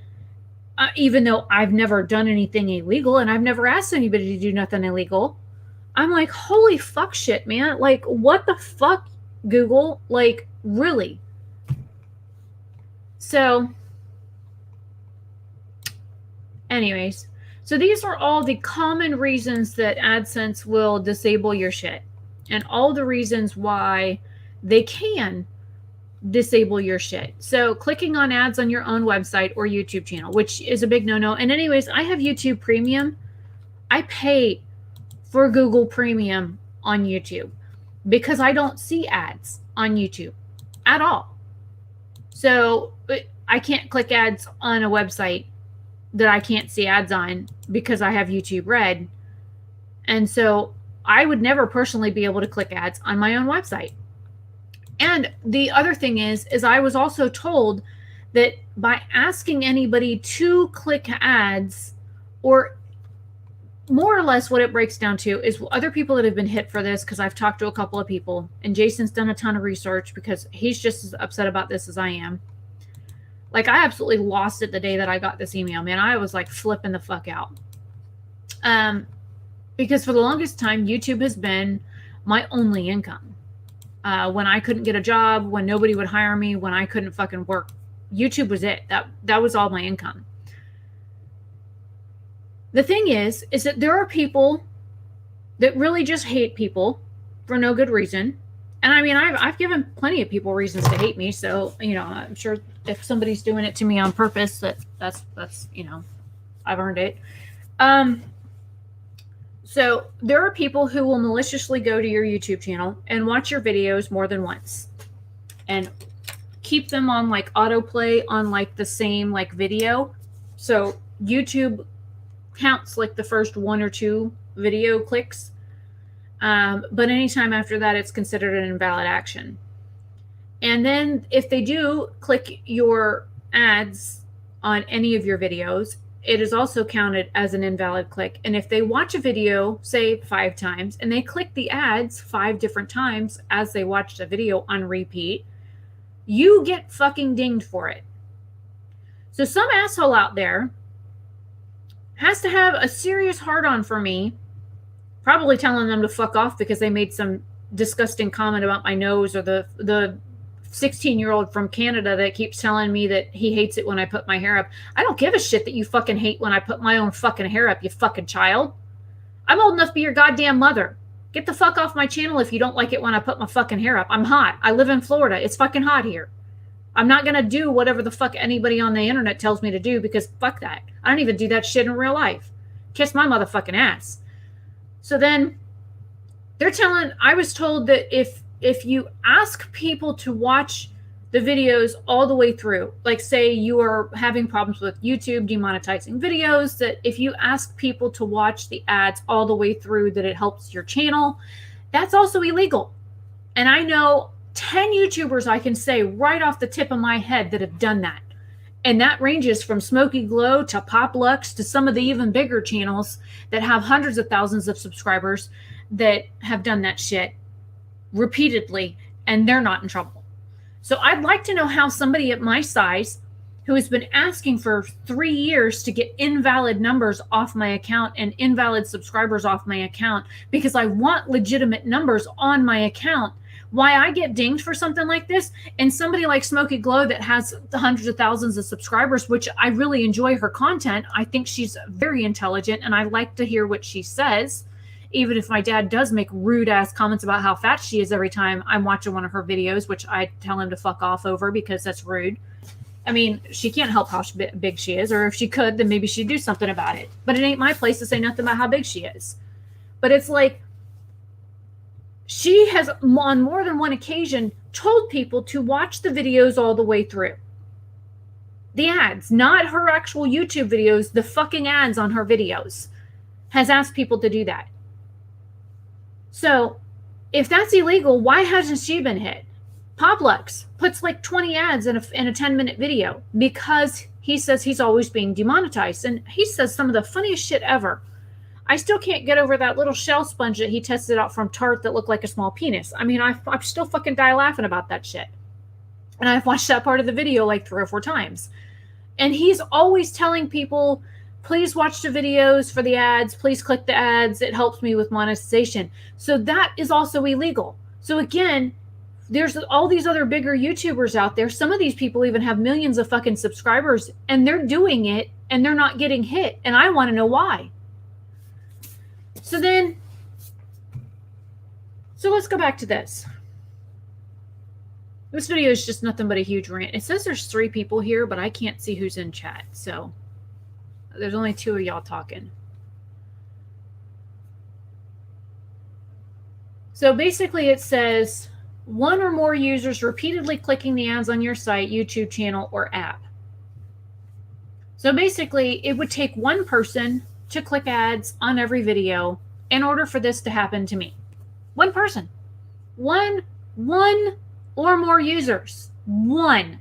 A: Even though I've never done anything illegal and I've never asked anybody to do nothing illegal. I'm like, holy fuck shit, man. Like, what the fuck, Google? Like, really? So, anyways, so these are all the common reasons that AdSense will disable your shit, and all the reasons why they can disable your shit. So clicking on ads on your own website or YouTube channel, which is a big no-no. And anyways, I have YouTube Premium. I pay for Google Premium on YouTube because I don't see ads on YouTube at all. So I can't click ads on a website that I can't see ads on because I have YouTube Red. And so I would never personally be able to click ads on my own website. And the other thing is I was also told that by asking anybody to click ads, or more or less what it breaks down to is other people that have been hit for this, because I've talked to a couple of people, and Jason's done a ton of research because he's just as upset about this as I am. Like, I absolutely lost it the day that I got this email, man. I was like flipping the fuck out. Because for the longest time, YouTube has been my only income. When I couldn't get a job, when nobody would hire me, when I couldn't fucking work, YouTube was it. That was all my income. The thing is that there are people that really just hate people for no good reason. And I mean, I've given plenty of people reasons to hate me. So, you know, I'm sure if somebody's doing it to me on purpose, that's, you know, I've earned it. So there are people who will maliciously go to your YouTube channel and watch your videos more than once and keep them on like autoplay on like the same like video. So YouTube counts like the first 1 or 2 video clicks. But anytime after that, it's considered an invalid action. And then if they do click your ads on any of your videos, it is also counted as an invalid click. And if they watch a video, say 5 times, and they click the ads 5 different times as they watch the video on repeat, you get fucking dinged for it. So some asshole out there has to have a serious hard-on for me, probably telling them to fuck off because they made some disgusting comment about my nose, or the 16-year-old from Canada that keeps telling me that he hates it when I put my hair up. I don't give a shit that you fucking hate when I put my own fucking hair up, you fucking child. I'm old enough to be your goddamn mother. Get the fuck off my channel if you don't like it when I put my fucking hair up. I'm hot. I live in Florida. It's fucking hot here. I'm not going to do whatever the fuck anybody on the internet tells me to do, because fuck that. I don't even do that shit in real life. Kiss my motherfucking ass. So then I was told that if you ask people to watch the videos all the way through, like say you are having problems with YouTube demonetizing videos, that if you ask people to watch the ads all the way through, that it helps your channel, that's also illegal. And I know 10 YouTubers I can say right off the tip of my head that have done that. And that ranges from Smoky Glow to Pop Lux to some of the even bigger channels that have hundreds of thousands of subscribers that have done that shit repeatedly, and they're not in trouble. So I'd like to know how somebody at my size, who has been asking for 3 years to get invalid numbers off my account and invalid subscribers off my account, because I want legitimate numbers on my account, why I get dinged for something like this. And somebody like Smoky Glow that has hundreds of thousands of subscribers, which I really enjoy her content. I think she's very intelligent and I like to hear what she says, even if my dad does make rude ass comments about how fat she is every time I'm watching one of her videos, which I tell him to fuck off over because that's rude. I mean, she can't help how big she is, or if she could, then maybe she'd do something about it. But it ain't my place to say nothing about how big she is. But it's like, she has on more than one occasion told people to watch the videos all the way through. The ads, not her actual YouTube videos, the fucking ads on her videos, has asked people to do that. So if that's illegal, why hasn't she been hit? Poplux puts like 20 ads in a 10-minute video because he says he's always being demonetized. And he says some of the funniest shit ever. I still can't get over that little shell sponge that he tested out from Tarte that looked like a small penis. I mean, I still fucking die laughing about that shit. And I've watched that part of the video like 3 or 4 times. And he's always telling people, please watch the videos for the ads. Please click the ads. It helps me with monetization. So that is also illegal. So again, there's all these other bigger YouTubers out there. Some of these people even have millions of fucking subscribers, and they're doing it and they're not getting hit. And I want to know why. So let's go back to this. This video is just nothing but a huge rant. It says there's 3 people here, but I can't see who's in chat. So there's only 2 of y'all talking. So basically it says 1 or more users repeatedly clicking the ads on your site, YouTube channel, or app. So basically it would take 1 person to click ads on every video in order for this to happen to me. 1 person. One or more users. 1.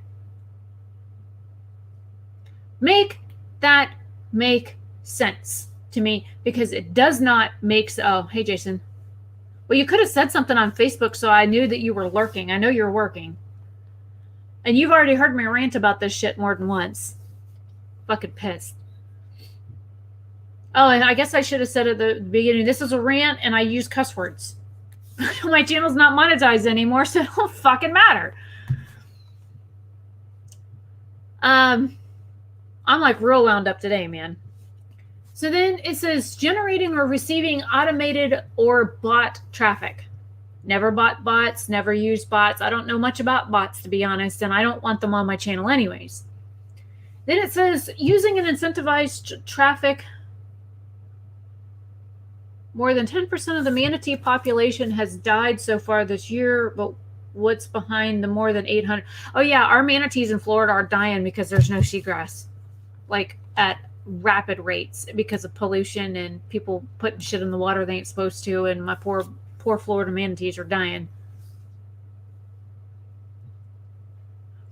A: Make that make sense to me, because it does not make sense. Oh, hey, Jason. Well, you could have said something on Facebook so I knew that you were lurking. I know you're working. And you've already heard me rant about this shit more than once. Fucking pissed. Oh, and I guess I should have said at the beginning, this is a rant and I use cuss words. My channel's not monetized anymore, so it don't fucking matter. I'm like real wound up today, man. So then it says generating or receiving automated or bot traffic. Never bought bots, never used bots. I don't know much about bots, to be honest, and I don't want them on my channel anyways. Then it says using an incentivized traffic. More than 10% of the manatee population has died so far this year, but what's behind the more than 800? Oh yeah, our manatees in Florida are dying because there's no seagrass, like at rapid rates because of pollution and people putting shit in the water they ain't supposed to, and my poor Florida manatees are dying.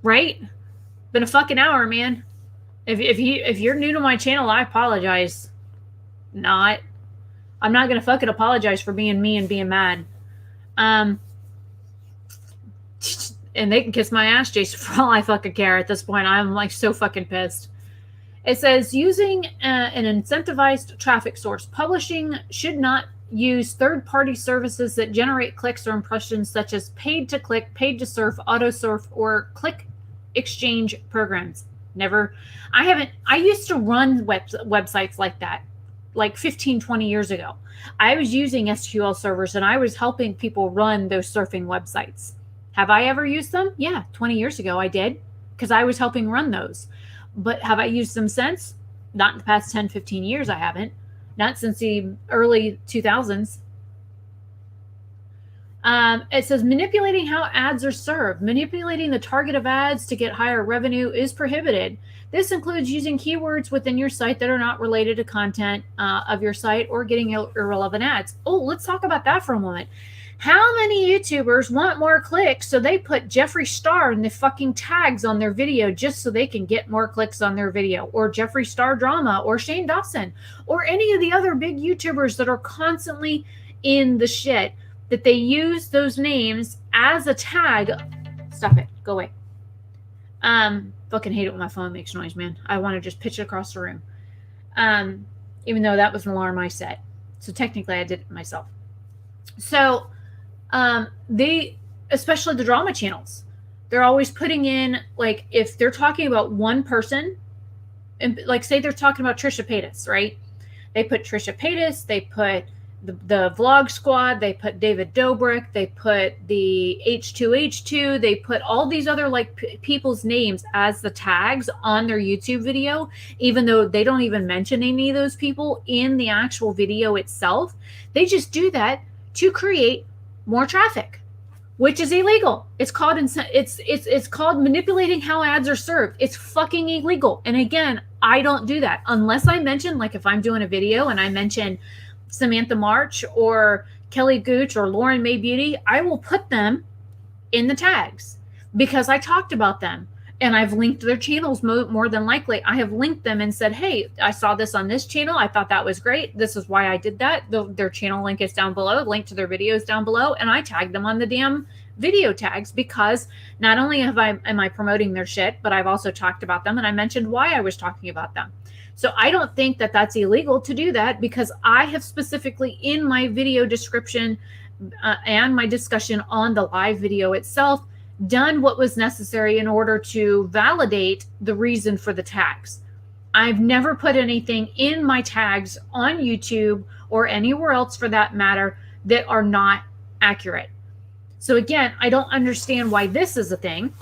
A: Right? Been a fucking hour, man. If you're new to my channel, I apologize. I'm not gonna fucking apologize for being me and being mad. And they can kiss my ass, Jason, for all I fucking care at this point. I'm like so fucking pissed. It says using an incentivized traffic source. Publishing should not use third-party services that generate clicks or impressions, such as paid to click, paid to surf, auto surf, or click exchange programs. Never. I used to run websites like that, like 15, 20 years ago. I was using SQL servers and I was helping people run those surfing websites. Have I ever used them? Yeah, 20 years ago I did, because I was helping run those. But have I used them since? Not in the past 10, 15 years, I haven't. Not since the early 2000s. It says manipulating how ads are served. Manipulating the target of ads to get higher revenue is prohibited. This includes using keywords within your site that are not related to content of your site or getting irrelevant ads. Oh, let's talk about that for a moment. How many YouTubers want more clicks, so they put Jeffree Star in the fucking tags on their video just so they can get more clicks on their video, or Jeffree Star Drama, or Shane Dawson, or any of the other big YouTubers that are constantly in the shit, that they use those names as a tag. Stop it. Go away. Fucking hate it when my phone makes noise, man. I want to just pitch it across the room. Even though that was an alarm I set. So technically I did it myself. So especially the drama channels, they're always putting in, like, if they're talking about one person, and like say they're talking about Trisha Paytas, right? They put Trisha Paytas, they put the Vlog Squad, they put David Dobrik, they put the H2H2, they put all these other like people's names as the tags on their YouTube video, even though they don't even mention any of those people in the actual video itself. They just do that to create more traffic, which is illegal. It's called it's called manipulating how ads are served. It's fucking illegal. And again, I don't do that unless I mention, like if I'm doing a video and I mention Samantha March or Kelly Gooch or Lauren May Beauty, I will put them in the tags because I talked about them and I've linked their channels more than likely. I have linked them and said, hey, I saw this on this channel. I thought that was great. This is why I did that. Their channel link is down below, link to their videos down below. And I tagged them on the damn video tags because not only am I promoting their shit, but I've also talked about them and I mentioned why I was talking about them. So I don't think that that's illegal to do that because I have specifically in my video description and my discussion on the live video itself done what was necessary in order to validate the reason for the tags. I've never put anything in my tags on YouTube or anywhere else for that matter that are not accurate. So again, I don't understand why this is a thing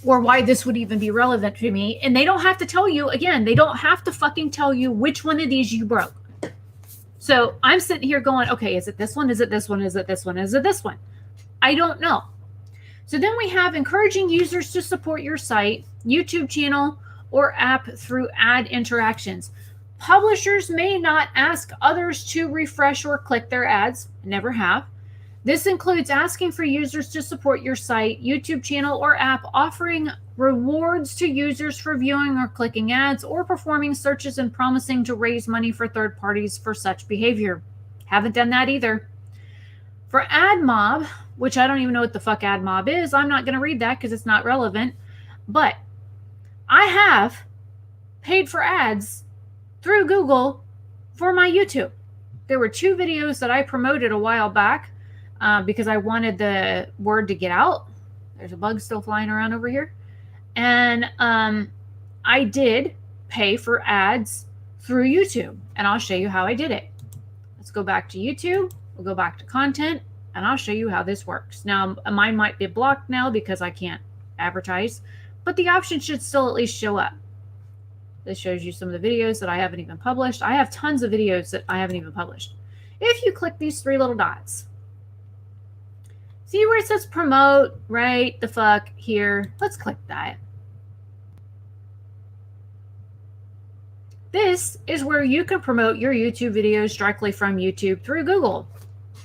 A: or why this would even be relevant to me. And they don't have to tell you, again, they don't have to fucking tell you which one of these you broke. So I'm sitting here going, okay, is it this one? Is it this one? Is it this one? Is it this one? I don't know. So then we have encouraging users to support your site, YouTube channel, or app through ad interactions. Publishers may not ask others to refresh or click their ads, never have. This includes asking for users to support your site, YouTube channel, or app, offering rewards to users for viewing or clicking ads, or performing searches and promising to raise money for third parties for such behavior. Haven't done that either. For AdMob, which I don't even know what the fuck AdMob is, I'm not going to read that because it's not relevant, but I have paid for ads through Google for my YouTube. There were 2 videos that I promoted a while back because I wanted the word to get out. There's a bug still flying around over here. And I did pay for ads through YouTube, and I'll show you how I did it. Let's go back to YouTube. We'll go back to content, and I'll show you how this works. Now, mine might be blocked now because I can't advertise, but the option should still at least show up. This shows you some of the videos that I haven't even published. I have tons of videos that I haven't even published. If you click these 3 little dots, see where it says promote right the fuck here? Let's click that. This is where you can promote your YouTube videos directly from YouTube through Google.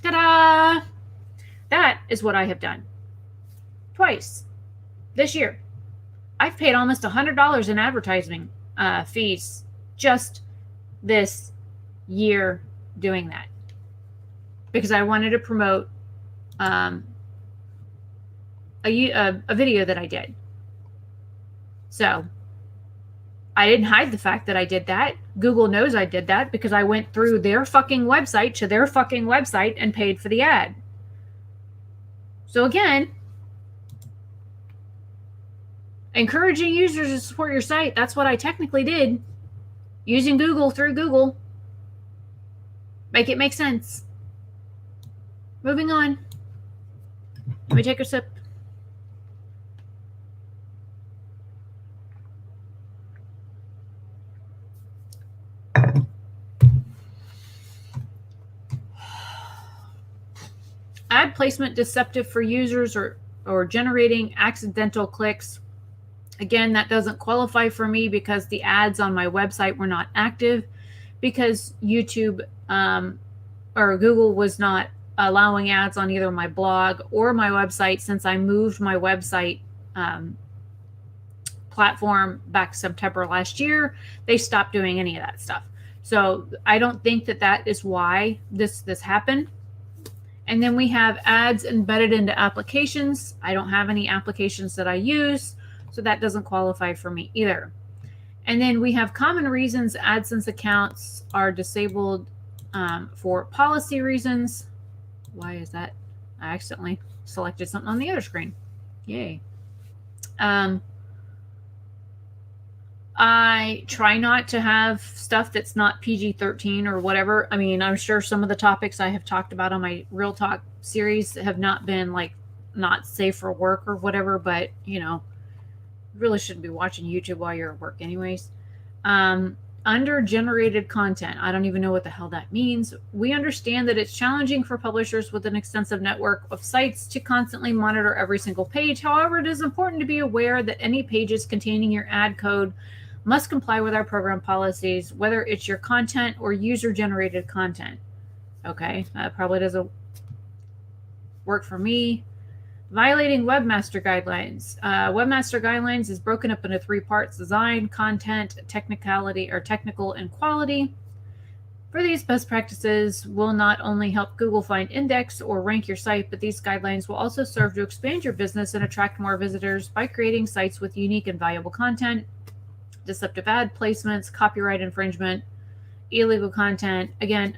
A: Ta-da! That is what I have done twice this year. I've paid almost $100 in advertising fees just this year doing that because I wanted to promote a video that I did. So I didn't hide the fact that I did that. Google knows I did that because I went through their fucking website to their fucking website and paid for the ad. So again, encouraging users to support your site. That's what I technically did. Using Google through Google. Make it make sense. Moving on. Let me take a sip. Ad placement deceptive for users or generating accidental clicks. Again, that doesn't qualify for me because the ads on my website were not active because YouTube or Google was not allowing ads on either my blog or my website since I moved my website platform back September last year. They stopped doing any of that stuff. So I don't think that is why this happened. And then we have ads embedded into applications. I don't have any applications that I use, so that doesn't qualify for me either. And then we have common reasons AdSense accounts are disabled for policy reasons. Why is that? I accidentally selected something on the other screen. Yay. I try not to have stuff that's not PG-13 or whatever. I mean, I'm sure some of the topics I have talked about on my Real Talk series have not been like not safe for work or whatever, but you know, really shouldn't be watching YouTube while you're at work anyways. Under generated content, I don't even know what the hell that means. We understand that it's challenging for publishers with an extensive network of sites to constantly monitor every single page. However, it is important to be aware that any pages containing your ad code must comply with our program policies, whether it's your content or user-generated content. Okay, that probably doesn't work for me. Violating Webmaster Guidelines. Webmaster Guidelines is broken up into 3 parts: design, content, technicality, or technical, and quality. For these best practices will not only help Google find index or rank your site, but these guidelines will also serve to expand your business and attract more visitors by creating sites with unique and valuable content. Deceptive ad placements, copyright infringement, illegal content. Again,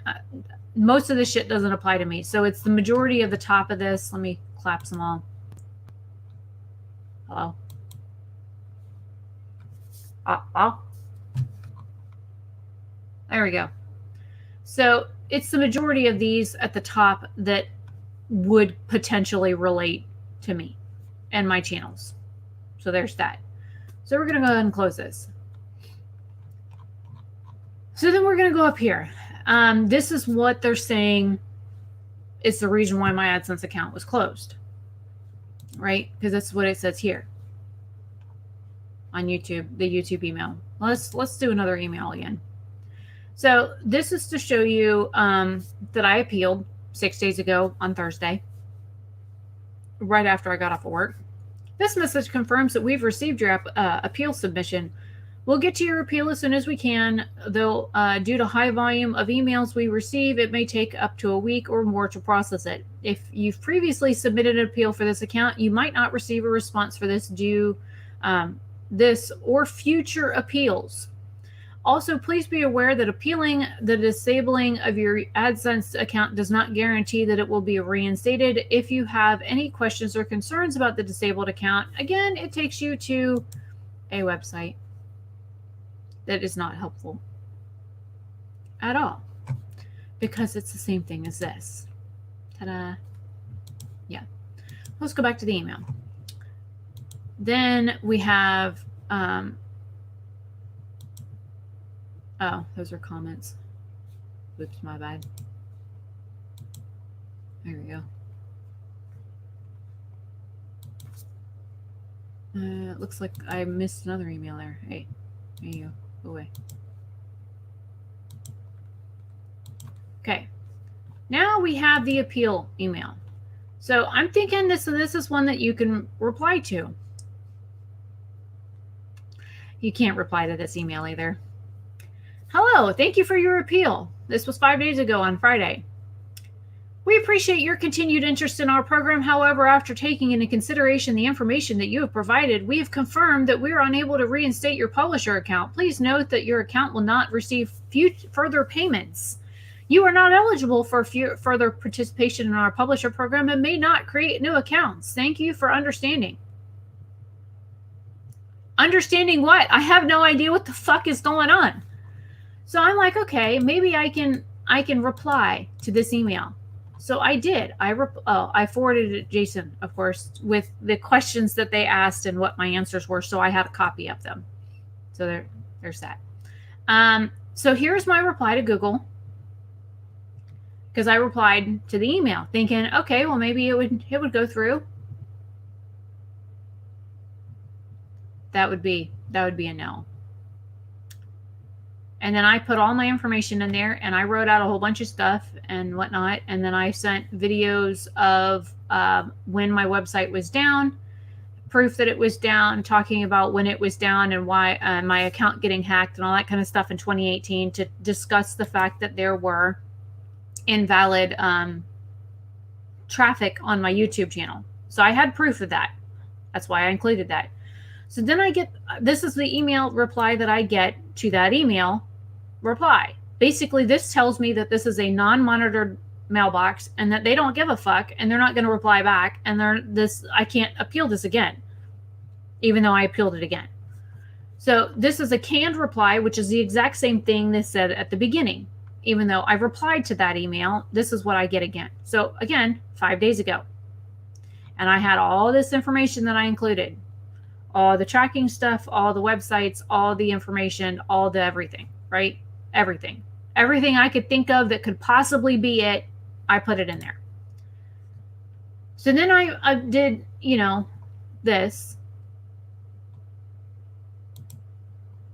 A: most of this shit doesn't apply to me. So it's the majority of the top of this. Let me collapse them all. Hello? Oh. There we go. So it's the majority of these at the top that would potentially relate to me and my channels. So there's that. So we're going to go ahead and close this. So then we're going to go up here. This is what they're saying is the reason why my AdSense account was closed, right? Because that's what it says here on YouTube, the YouTube email. Let's do another email again. So this is to show you that I appealed 6 days ago on Thursday, right after I got off of work. This message confirms that we've received your appeal submission. We'll get to your appeal as soon as we can, though due to high volume of emails we receive, it may take up to a week or more to process it. If you've previously submitted an appeal for this account, you might not receive a response for this or future appeals. Also, please be aware that appealing the disabling of your AdSense account does not guarantee that it will be reinstated. If you have any questions or concerns about the disabled account, again, it takes you to a website that is not helpful at all, because it's the same thing as this. Ta-da. Yeah. Let's go back to the email. Then we have, oh, those are comments. Oops, my bad. There we go. It looks like I missed another email there. Hey, there you go. Go away. Okay. Now we have the appeal email. So I'm thinking this is one that you can reply to. You can't reply to this email either. Hello, thank you for your appeal. This was 5 days ago on Friday. We appreciate your continued interest in our program. However, after taking into consideration the information that you have provided, we have confirmed that we are unable to reinstate your publisher account. Please note that your account will not receive further payments. You are not eligible for further participation in our publisher program and may not create new accounts. Thank you for understanding. Understanding what? I have no idea what the fuck is going on. So I'm like, okay, maybe I can reply to this email. So I did. I forwarded it to Jason, of course, with the questions that they asked and what my answers were. So I had a copy of them. So there's that. So here's my reply to Google, because I replied to the email thinking, okay, well, maybe it would go through. That would be a no. And then I put all my information in there, and I wrote out a whole bunch of stuff and whatnot. And then I sent videos of when my website was down, proof that it was down, talking about when it was down and why my account getting hacked and all that kind of stuff in 2018, to discuss the fact that there were invalid traffic on my YouTube channel. So I had proof of that. That's why I included that. So then this is the email reply that I get to that email reply. Basically, this tells me that this is a non-monitored mailbox and that they don't give a fuck and they're not going to reply back, and I can't appeal this again, even though I appealed it again. So this is a canned reply, which is the exact same thing they said at the beginning. Even though I replied to that email, this is what I get again. So again, 5 days ago. And I had all this information that I included. All the tracking stuff, all the websites, all the information, all the everything, right? Everything. Everything I could think of that could possibly be it, I put it in there. So then I did, this.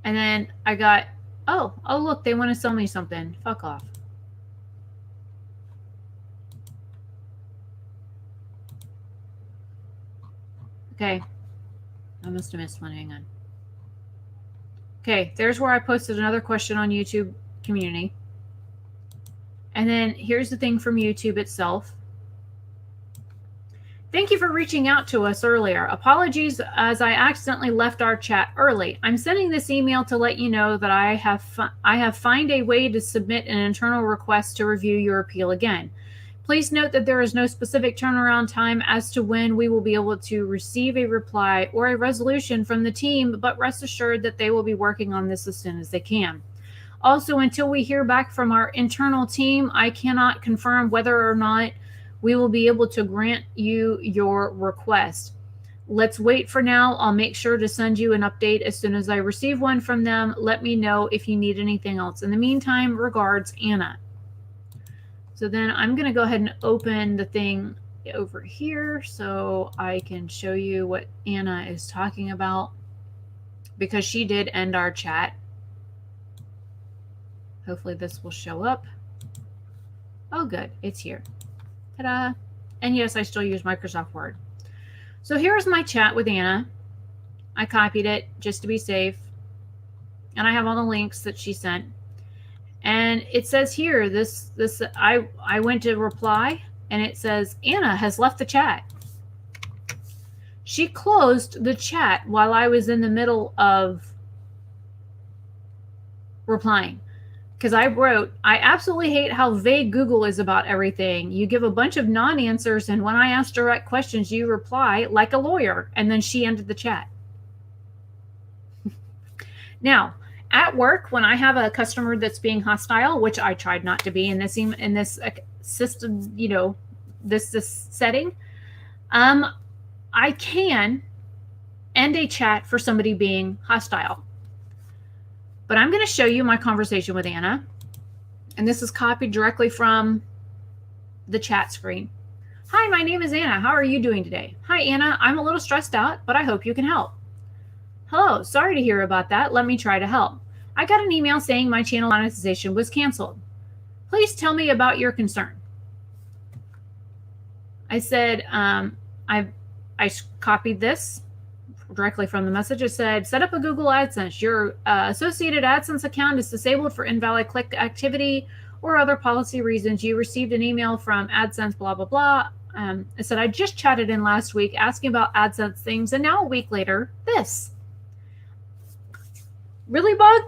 A: And then I got, oh, look, they want to sell me something. Fuck off. Okay. I must have missed one. Hang on. Okay, there's where I posted another question on YouTube community. And then here's the thing from YouTube itself. Thank you for reaching out to us earlier. Apologies as I accidentally left our chat early. I'm sending this email to let you know that I have found a way to submit an internal request to review your appeal again. Please note that there is no specific turnaround time as to when we will be able to receive a reply or a resolution from the team, but rest assured that they will be working on this as soon as they can. Also, until we hear back from our internal team, I cannot confirm whether or not we will be able to grant you your request. Let's wait for now. I'll make sure to send you an update as soon as I receive one from them. Let me know if you need anything else. In the meantime, regards, Anna. So then I'm going to go ahead and open the thing over here so I can show you what Anna is talking about, because she did end our chat. Hopefully this will show up. Oh, good. It's here. Ta-da. And yes, I still use Microsoft Word. So here's my chat with Anna. I copied it just to be safe. And I have all the links that she sent. And it says here, I went to reply, and it says, Anna has left the chat. She closed the chat while I was in the middle of replying. Because I wrote, I absolutely hate how vague Google is about everything. You give a bunch of non-answers, and when I ask direct questions, you reply like a lawyer. And then she ended the chat. Now, at work, when I have a customer that's being hostile, which I tried not to be in this system, this setting, I can end a chat for somebody being hostile. But I'm going to show you my conversation with Anna. And this is copied directly from the chat screen. Hi, my name is Anna. How are you doing today? Hi, Anna. I'm a little stressed out, but I hope you can help. Hello. Sorry to hear about that. Let me try to help. I got an email saying my channel monetization was canceled. Please tell me about your concern. I said, I copied this directly from the message. It said, set up a Google AdSense. Your associated AdSense account is disabled for invalid click activity or other policy reasons. You received an email from AdSense, blah, blah, blah. I said, I just chatted in last week asking about AdSense things, and now a week later, this. Really, Bug?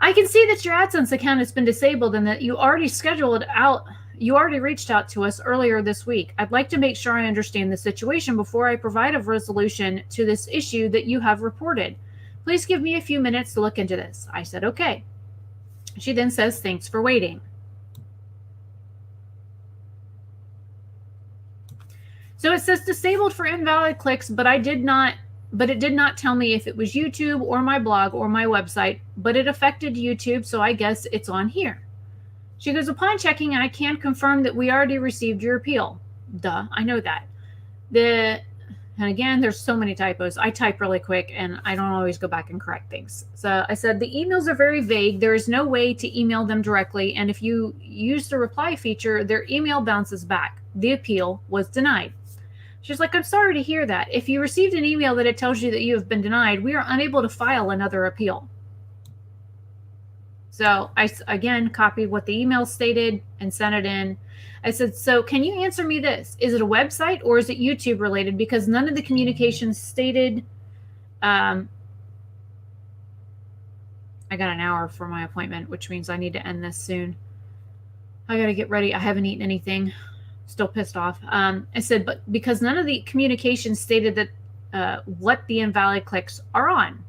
A: I can see that your AdSense account has been disabled and that you already reached out to us earlier this week. I'd like to make sure I understand the situation before I provide a resolution to this issue that you have reported. Please give me a few minutes to look into this. I said, okay. She then says, thanks for waiting. So it says disabled for invalid clicks, but it did not tell me if it was YouTube or my blog or my website, but it affected YouTube, so I guess it's on here. She goes, upon checking, I can confirm that we already received your appeal. Duh, I know that. And again, there's so many typos. I type really quick, and I don't always go back and correct things. So I said, the emails are very vague. There is no way to email them directly, and if you use the reply feature, their email bounces back. The appeal was denied. She's like, I'm sorry to hear that. If you received an email that it tells you that you have been denied, we are unable to file another appeal. So I, again, copied what the email stated and sent it in. I said, so can you answer me this? Is it a website or is it YouTube related? Because none of the communications stated. I got an hour for my appointment, which means I need to end this soon. I got to get ready. I haven't eaten anything. Still pissed off. I said, but because none of the communications stated that what the invalid clicks are on.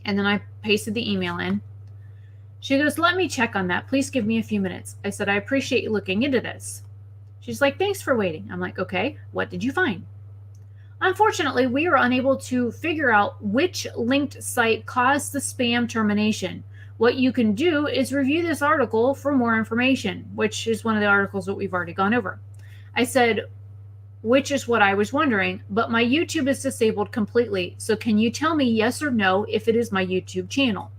A: And then I pasted the email in. She goes, let me check on that. Please give me a few minutes. I said, I appreciate you looking into this. She's like, thanks for waiting. I'm like, okay, what did you find? Unfortunately, we are unable to figure out which linked site caused the spam termination. What you can do is review this article for more information, which is one of the articles that we've already gone over. I said, which is what I was wondering, but my YouTube is disabled completely. So can you tell me yes or no if it is my YouTube channel?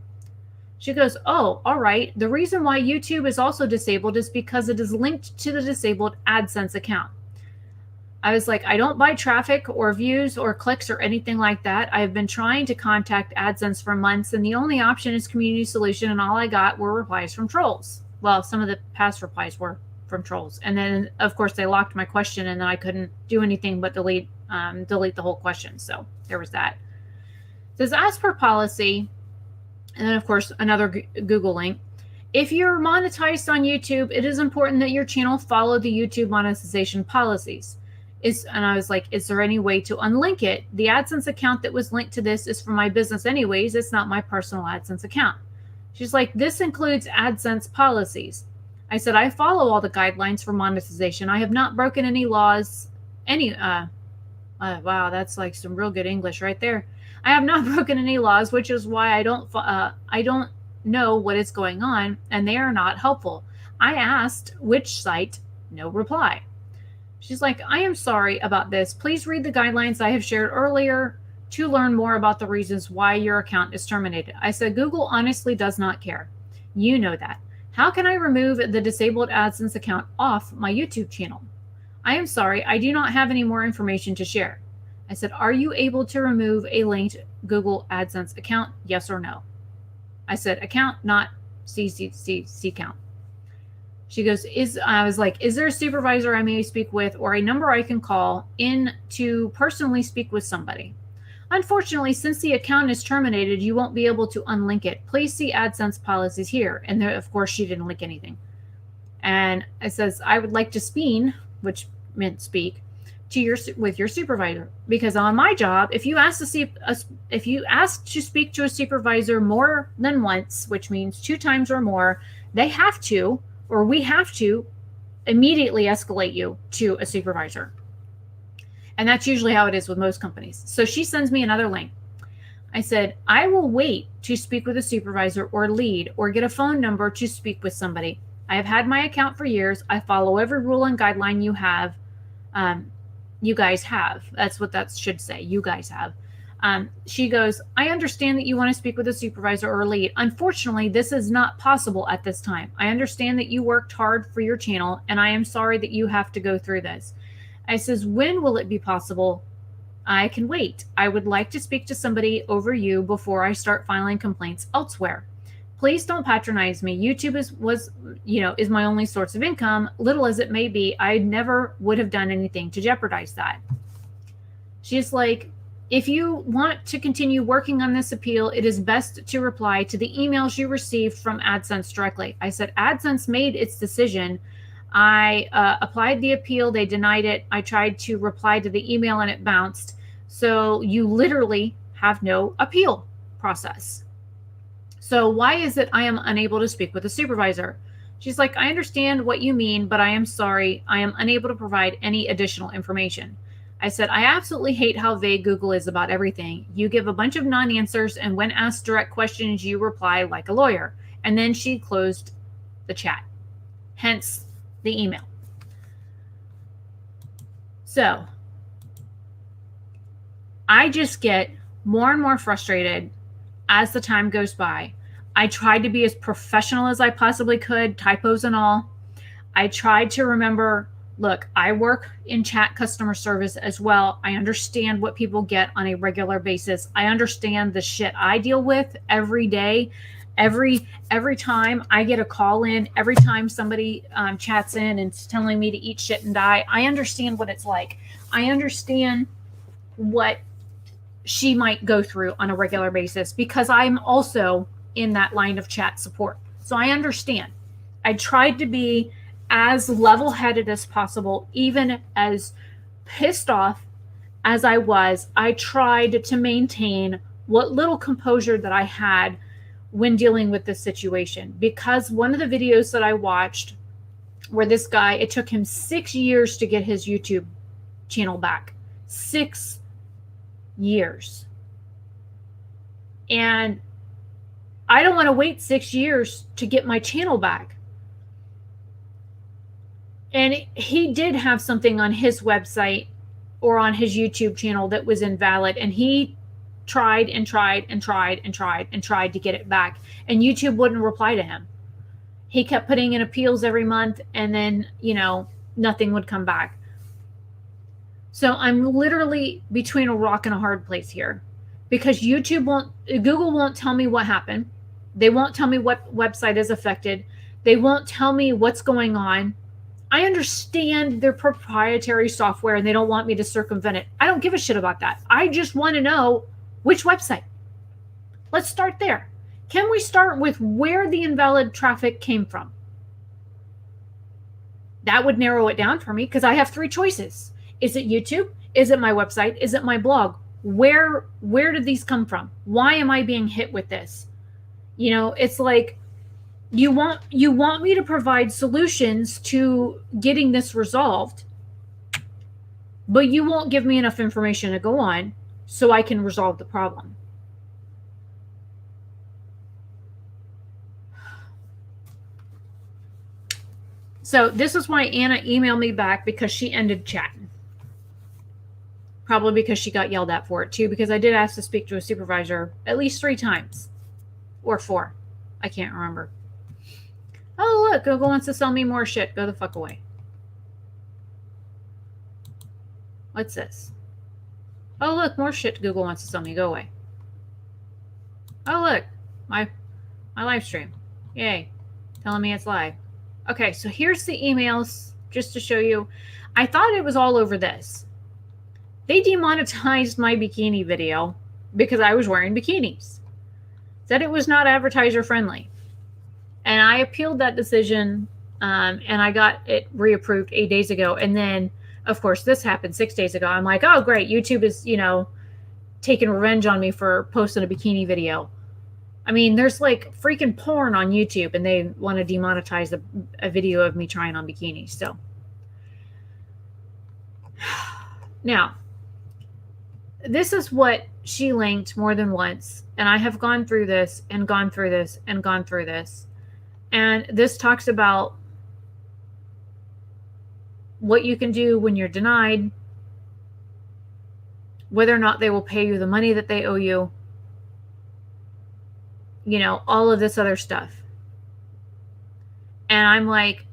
A: She goes, oh, all right. The reason why YouTube is also disabled is because it is linked to the disabled AdSense account. I was like, I don't buy traffic or views or clicks or anything like that. I've been trying to contact AdSense for months, and the only option is community solution, and all I got were replies from trolls. Well, some of the past replies were from trolls. And then, of course, they locked my question, and then I couldn't do anything but delete the whole question. So there was that. It says, as per policy, and then, of course, another Google link. If you're monetized on YouTube, it is important that your channel follow the YouTube monetization policies. And I was like, is there any way to unlink it? The AdSense account that was linked to this is for my business anyways. It's not my personal AdSense account. She's like, this includes AdSense policies. I said, I follow all the guidelines for monetization. I have not broken any laws. Wow, that's like some real good English right there. I have not broken any laws, which is why I don't know what is going on, and they are not helpful. I asked which site, no reply. She's like, I am sorry about this. Please read the guidelines I have shared earlier to learn more about the reasons why your account is terminated. I said, Google honestly does not care. You know that. How can I remove the disabled AdSense account off my YouTube channel? I am sorry, I do not have any more information to share. I said, are you able to remove a linked Google AdSense account? Yes or no? I said, account, not CC count. She goes, I was like, is there a supervisor I may speak with or a number I can call in to personally speak with somebody? Unfortunately, since the account is terminated, you won't be able to unlink it. Please see AdSense policies here. And there, of course, she didn't link anything. And it says, I would like to speak, which meant speak, to with your supervisor, because on my job, if you ask to speak to a supervisor more than once, which means 2 times or more, they have to, or we have to, immediately escalate you to a supervisor. And that's usually how it is with most companies. So she sends me another link. I said, I will wait to speak with a supervisor or lead or get a phone number to speak with somebody. I have had my account for years. I follow every rule and guideline you guys have. That's what that should say. You guys have. She goes, I understand that you want to speak with a supervisor or lead. Unfortunately, this is not possible at this time. I understand that you worked hard for your channel, and I am sorry that you have to go through this. I says, when will it be possible? I can wait. I would like to speak to somebody over you before I start filing complaints elsewhere. Please don't patronize me. YouTube is my only source of income. Little as it may be, I never would have done anything to jeopardize that. She's like, if you want to continue working on this appeal, it is best to reply to the emails you received from AdSense directly. I said, AdSense made its decision. I applied the appeal. They denied it. I tried to reply to the email and it bounced. So you literally have no appeal process. So why is it I am unable to speak with a supervisor? She's like, I understand what you mean, but I am sorry. I am unable to provide any additional information. I said, I absolutely hate how vague Google is about everything. You give a bunch of non-answers, and when asked direct questions, you reply like a lawyer. And then she closed the chat, hence the email. So I just get more and more frustrated as the time goes by. I tried to be as professional as I possibly could, typos and all. I tried to remember, look, I work in chat customer service as well. I understand what people get on a regular basis. I understand the shit I deal with every day. Every time I get a call in, every time somebody chats in and is telling me to eat shit and die, I understand what it's like. I understand what she might go through on a regular basis because I'm also in that line of chat support. So I understand. I tried to be as level-headed as possible, even as pissed off as I was. I tried to maintain what little composure that I had when dealing with this situation, because one of the videos that I watched where this guy, it took him 6 years to get his YouTube channel back. 6 years. And I don't want to wait 6 years to get my channel back. And he did have something on his website or on his YouTube channel that was invalid, and he tried and tried and tried and tried and tried to get it back, and YouTube wouldn't reply to him. He kept putting in appeals every month, and then, nothing would come back. So I'm literally between a rock and a hard place here, because Google won't tell me what happened. They won't tell me what website is affected. They won't tell me what's going on. I understand their proprietary software and they don't want me to circumvent it. I don't give a shit about that. I just want to know which website. Let's start there. Can we start with where the invalid traffic came from? That would narrow it down for me, because I have 3 choices. Is it YouTube? Is it my website? Is it my blog? Where did these come from? Why am I being hit with this? It's like You want me to provide solutions to getting this resolved, but you won't give me enough information to go on so I can resolve the problem. So this is why Anna emailed me back, because she ended chatting. Probably because she got yelled at for it too, because I did ask to speak to a supervisor at least 3 times. Or 4. I can't remember. Oh, look, Google wants to sell me more shit. Go the fuck away. What's this? Oh, look, more shit Google wants to sell me. Go away. Oh, look, my live stream. Yay. Telling me it's live. Okay, so here's the emails just to show you. I thought it was all over this. They demonetized my bikini video because I was wearing bikinis. Said it was not advertiser friendly. And I appealed that decision, and I got it reapproved 8 days ago. And then, of course, this happened 6 days ago. I'm like, oh, great. YouTube is, taking revenge on me for posting a bikini video. I mean, there's like freaking porn on YouTube, and they want to demonetize a video of me trying on bikinis. So now, this is what she linked more than once. And I have gone through this and gone through this and gone through this. And this talks about what you can do when you're denied, whether or not they will pay you the money that they owe you, all of this other stuff. And I'm like,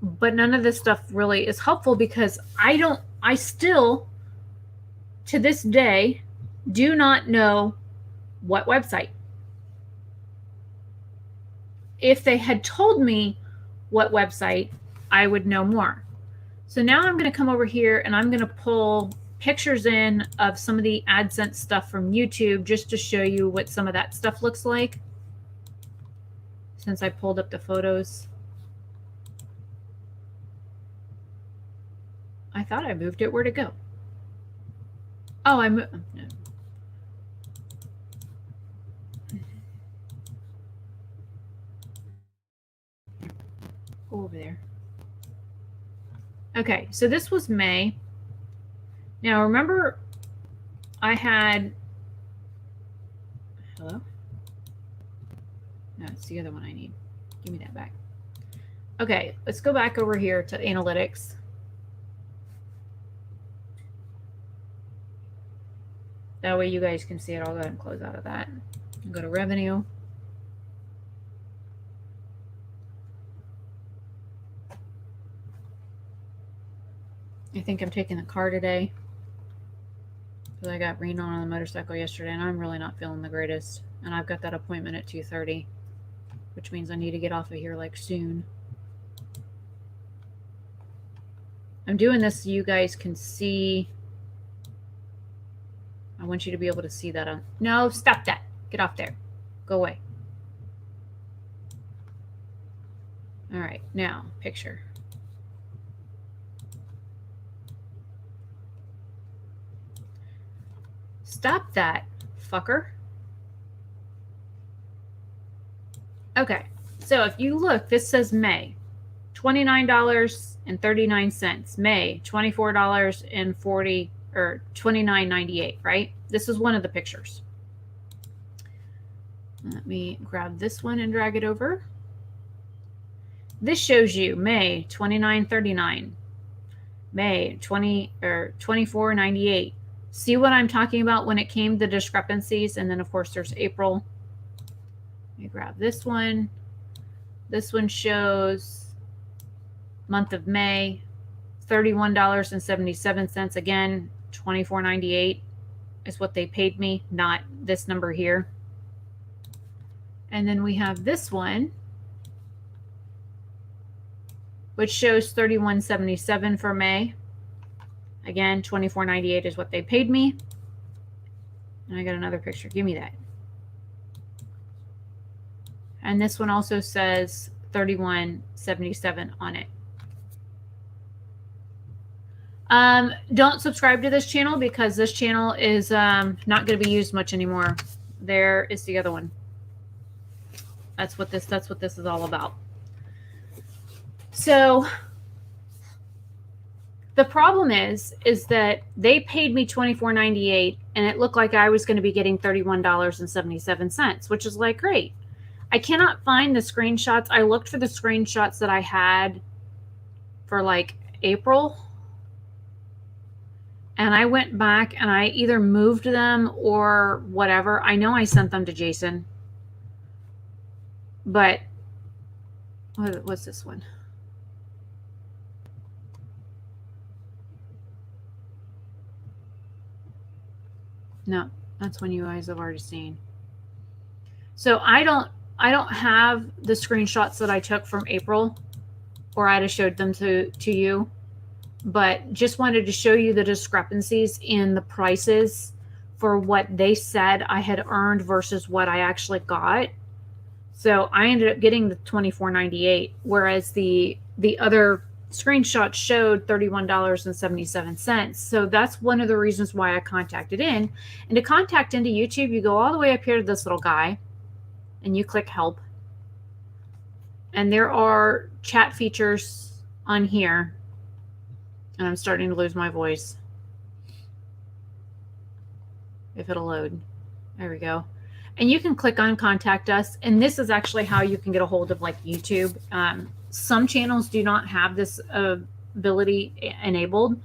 A: but none of this stuff really is helpful, because I still, to this day, do not know what website. If they had told me what website, I would know more. So now I'm going to come over here and I'm going to pull pictures in of some of the Adsense stuff from YouTube, just to show you what some of that stuff looks like, since I pulled up the photos. I thought I moved it. Where'd it go? Oh, I moved. No. Go over there. Okay, so this was May. Now, remember, I had... Hello? No, it's the other one I need. Give me that back. Okay, let's go back over here to analytics. That way you guys can see it. I'll go ahead and close out of that. Go to revenue. I think I'm taking the car today, because I got rained on the motorcycle yesterday, and I'm really not feeling the greatest. And I've got that appointment at 2:30, which means I need to get off of here like soon. I'm doing this so you guys can see. I want you to be able to see that on. No, stop that. Get off there. Go away. All right, now picture. Stop that, fucker. Okay, so if you look, this says May, $29.39. May, $24.40 or $29.98, right? This is one of the pictures. Let me grab this one and drag it over. This shows you May, $29.39. May, $24.98. See what I'm talking about when it came to discrepancies? And then, of course, there's April. Let me grab this one. This one shows month of May, $31.77. Again, $24.98 is what they paid me, not this number here. And then we have this one, which shows $31.77 for May. Again, $24.98 is what they paid me. And I got another picture. Give me that. And this one also says $31.77 on it. Don't subscribe to this channel, because this channel is not going to be used much anymore. There is the other one. That's what this is all about. So the problem is that they paid me $24.98 and it looked like I was going to be getting $31.77, which is like, great. I cannot find the screenshots. I looked for the screenshots that I had for like April, and I went back and I either moved them or whatever. I know I sent them to Jason, but what's this one? No, that's one you guys have already seen. So I don't have the screenshots that I took from April, or I'd have showed them to you, but just wanted to show you the discrepancies in the prices for what they said I had earned versus what I actually got. So I ended up getting the $24.98, whereas the other screenshot showed $31.77. So that's one of the reasons why I contacted in. And to contact into YouTube, you go all the way up here to this little guy and you click help. And there are chat features on here. And I'm starting to lose my voice. If it'll load. There we go. And you can click on contact us. And this is actually how you can get a hold of like YouTube. Some channels do not have this ability enabled.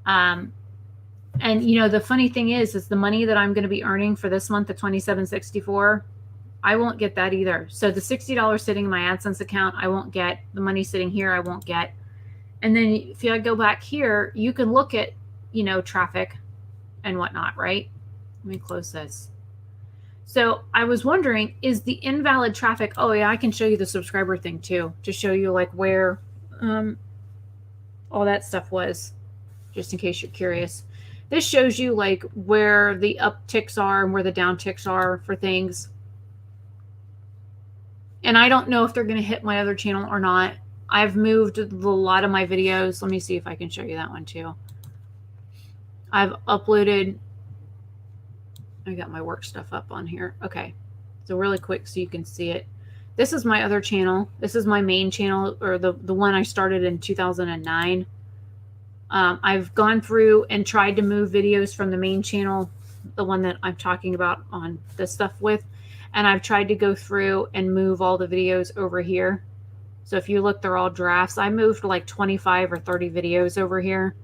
A: And you know, the funny thing is the money that I'm going to be earning for this month, the $27.64, I won't get that either. So the $60 sitting in my AdSense account, I won't get. The money sitting here, I won't get. And then if I go back here, you can look at, you know, traffic and whatnot, right? Let me close this. So I was wondering, is the invalid traffic, oh yeah, I can show you the subscriber thing too, to show you like where all that stuff was, just in case you're curious. This shows you like where the upticks are and where the downticks are for things. And I don't know if they're going to hit my other channel or not. I've moved a lot of my videos. Let me see if I can show you that one too. I've uploaded, I got my work stuff up on here. Okay. So really quick so you can see it. This is my other channel. This is my main channel, or the one I started in 2009. I've gone through and tried to move videos from the main channel, the one that I'm talking about on this stuff with, and I've tried to go through and move all the videos over here. So if you look, they're all drafts. I moved like 25 or 30 videos over here.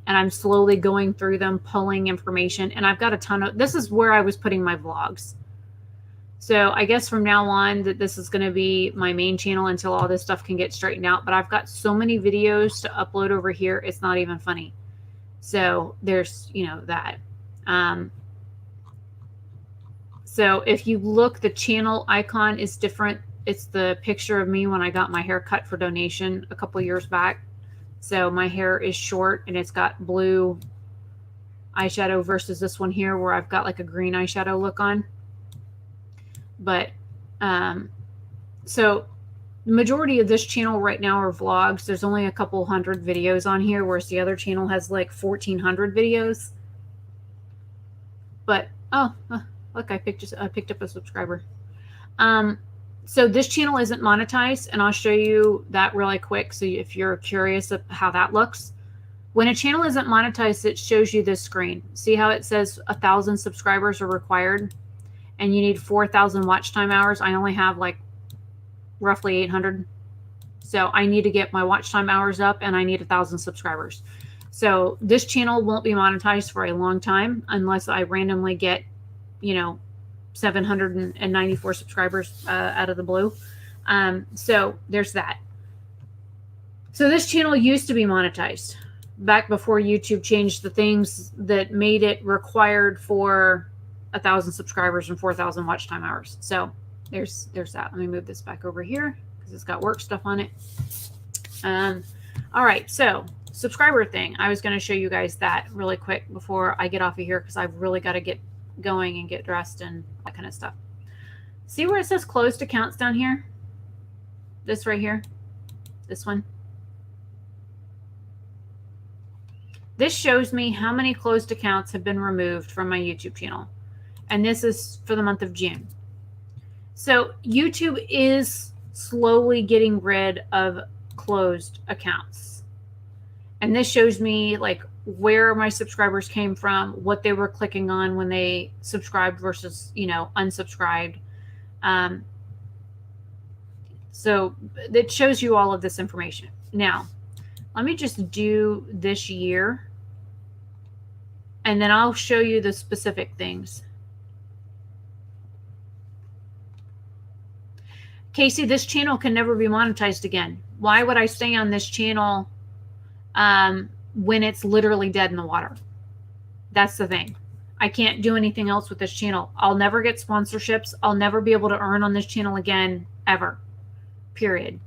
A: And I'm slowly going through them, pulling information. And I've got a ton of, this is where I was putting my vlogs. So I guess from now on that this is going to be my main channel until all this stuff can get straightened out. But I've got so many videos to upload over here. It's not even funny. So there's, you know, that. So if you look, the channel icon is different. It's the picture of me when I got my hair cut for donation a couple years back. So my hair is short and it's got blue eyeshadow versus this one here where I've got like a green eyeshadow look on. But so the majority of this channel right now are vlogs. There's only a couple hundred videos on here, whereas the other channel has like 1,400 videos. But oh, look, I picked up a subscriber. So this channel isn't monetized, and I'll show you that really quick. So if you're curious of how that looks, when a channel isn't monetized, it shows you this screen. See how it says 1,000 subscribers are required, and you need 4,000 watch time hours. I only have like roughly 800. So I need to get my watch time hours up, and I need 1,000 subscribers. So this channel won't be monetized for a long time unless I randomly get, you know, 794 subscribers out of the blue. So there's that. So this channel used to be monetized back before YouTube changed the things that made it required for 1,000 subscribers and 4,000 watch time hours. So there's that. Let me move this back over here because it's got work stuff on it. All right, so subscriber thing. I was going to show you guys that really quick before I get off of here because I've really got to get going and get dressed and that kind of stuff. See where it says closed accounts down here? This right here, this one. This shows me how many closed accounts have been removed from my YouTube channel. And this is for the month of June. So YouTube is slowly getting rid of closed accounts. And this shows me like where my subscribers came from, what they were clicking on when they subscribed versus, unsubscribed. So it shows you all of this information. Now, let me just do this year, and then I'll show you the specific things. Casey, this channel can never be monetized again. Why would I stay on this channel when it's literally dead in the water? That's the thing. I can't do anything else with this channel. I'll never get sponsorships. I'll never be able to earn on this channel again, ever. Period.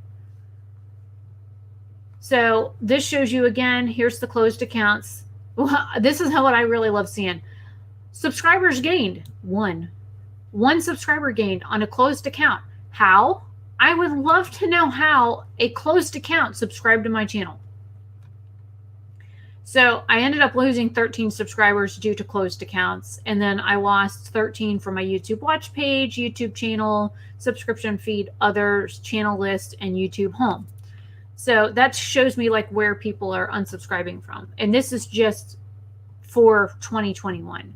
A: So this shows you again, here's the closed accounts. Well, this is what I really love seeing. Subscribers gained. One subscriber gained on a closed account. How? I would love to know how a closed account subscribed to my channel. So I ended up losing 13 subscribers due to closed accounts. And then I lost 13 from my YouTube watch page, YouTube channel, subscription feed, others, channel list, and YouTube home. So that shows me like where people are unsubscribing from. And this is just for 2021.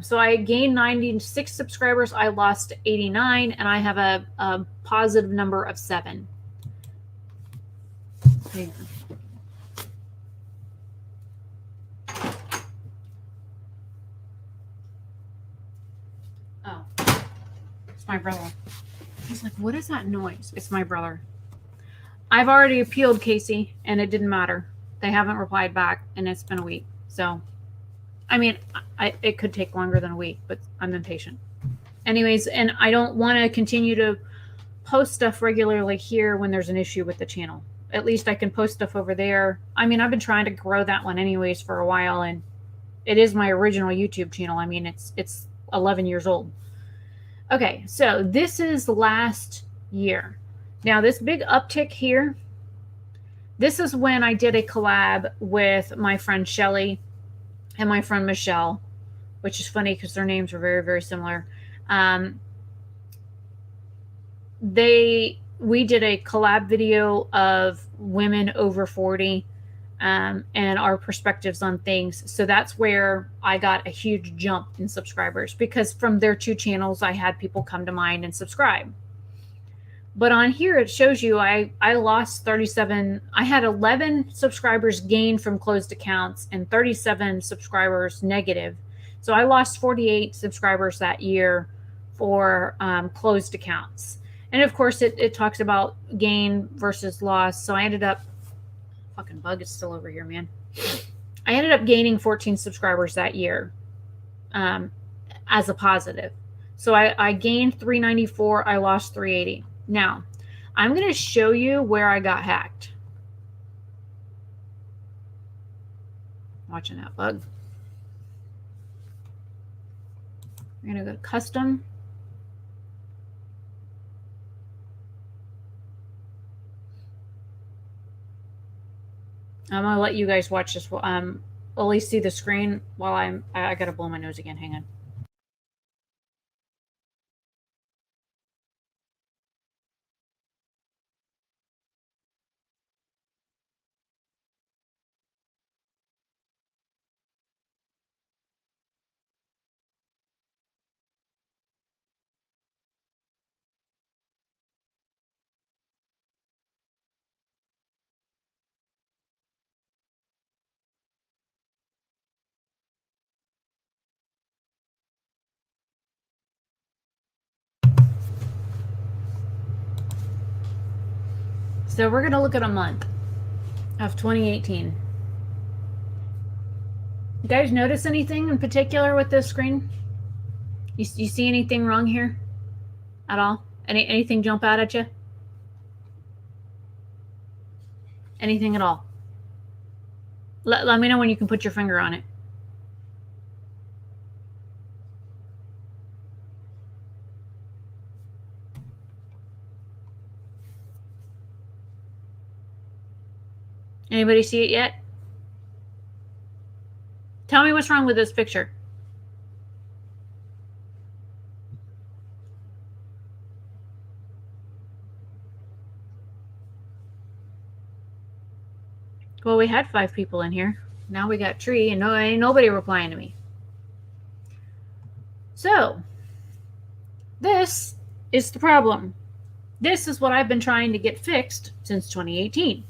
A: So I gained 96 subscribers. I lost 89, and I have a positive number of 7. Hang on. Oh, it's my brother. He's like, what is that noise? It's my brother. I've already appealed, Casey, and it didn't matter. They haven't replied back, and it's been a week. So, I mean, it could take longer than a week, but I'm impatient. Anyways, and I don't want to continue to post stuff regularly here when there's an issue with the channel. At least I can post stuff over there. I mean, I've been trying to grow that one anyways for a while, and it is my original YouTube channel. I mean, it's 11 years old. Okay, so this is last year. Now, this big uptick here, this is when I did a collab with my friend Shelly and my friend Michelle, which is funny because their names are very, very similar. We did a collab video of women over 40 and our perspectives on things. So that's where I got a huge jump in subscribers, because from their 2 channels, I had people come to mine and subscribe. But on here, it shows you I lost 37. I had 11 subscribers gained from closed accounts and 37 subscribers negative. So I lost 48 subscribers that year for closed accounts. And of course, it talks about gain versus loss. So I ended up, fucking bug is still over here, man. I ended up gaining 14 subscribers that year as a positive. So I gained 394. I lost 380. Now, I'm going to show you where I got hacked. Watching that bug. We're going to go to custom. I'm going to let you guys watch this. At least see the screen while I got to blow my nose again. Hang on. So we're going to look at a month of 2018. You guys notice anything in particular with this screen? You see anything wrong here at all? Anything jump out at you? Anything at all? Let me know when you can put your finger on it. Anybody see it yet? Tell me what's wrong with this picture. Well, we had 5 people in here. Now we got Tree, and ain't nobody replying to me. So, this is the problem. This is what I've been trying to get fixed since 2018.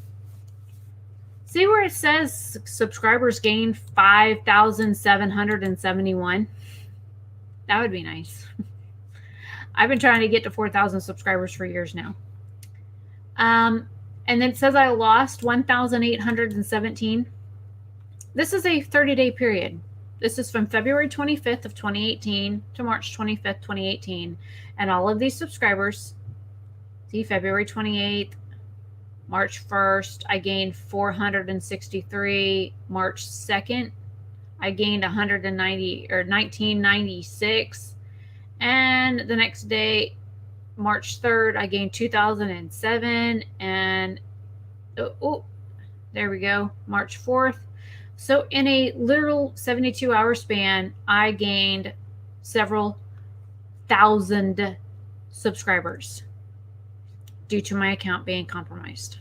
A: See where it says subscribers gained 5,771? That would be nice. I've been trying to get to 4,000 subscribers for years now. And then it says I lost 1,817. This is a 30-day period. This is from February 25th of 2018 to March 25th, 2018. And all of these subscribers, see, February 28th, March 1st, I gained 463. March 2nd, I gained 190 or 1996. And the next day, March 3rd, I gained 2007. And there we go, March 4th. So in a literal 72-hour span, I gained several thousand subscribers due to my account being compromised.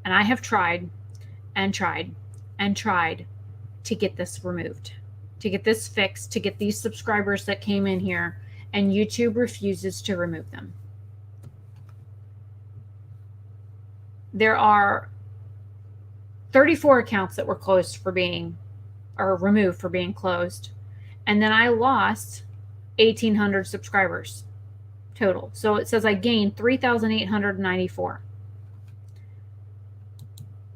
A: And I have tried and tried and tried to get this removed, to get this fixed, to get these subscribers that came in here, and YouTube refuses to remove them. There are 34 accounts that were closed for being, or removed for being closed. And then I lost 1,800 subscribers total. So it says I gained 3,894.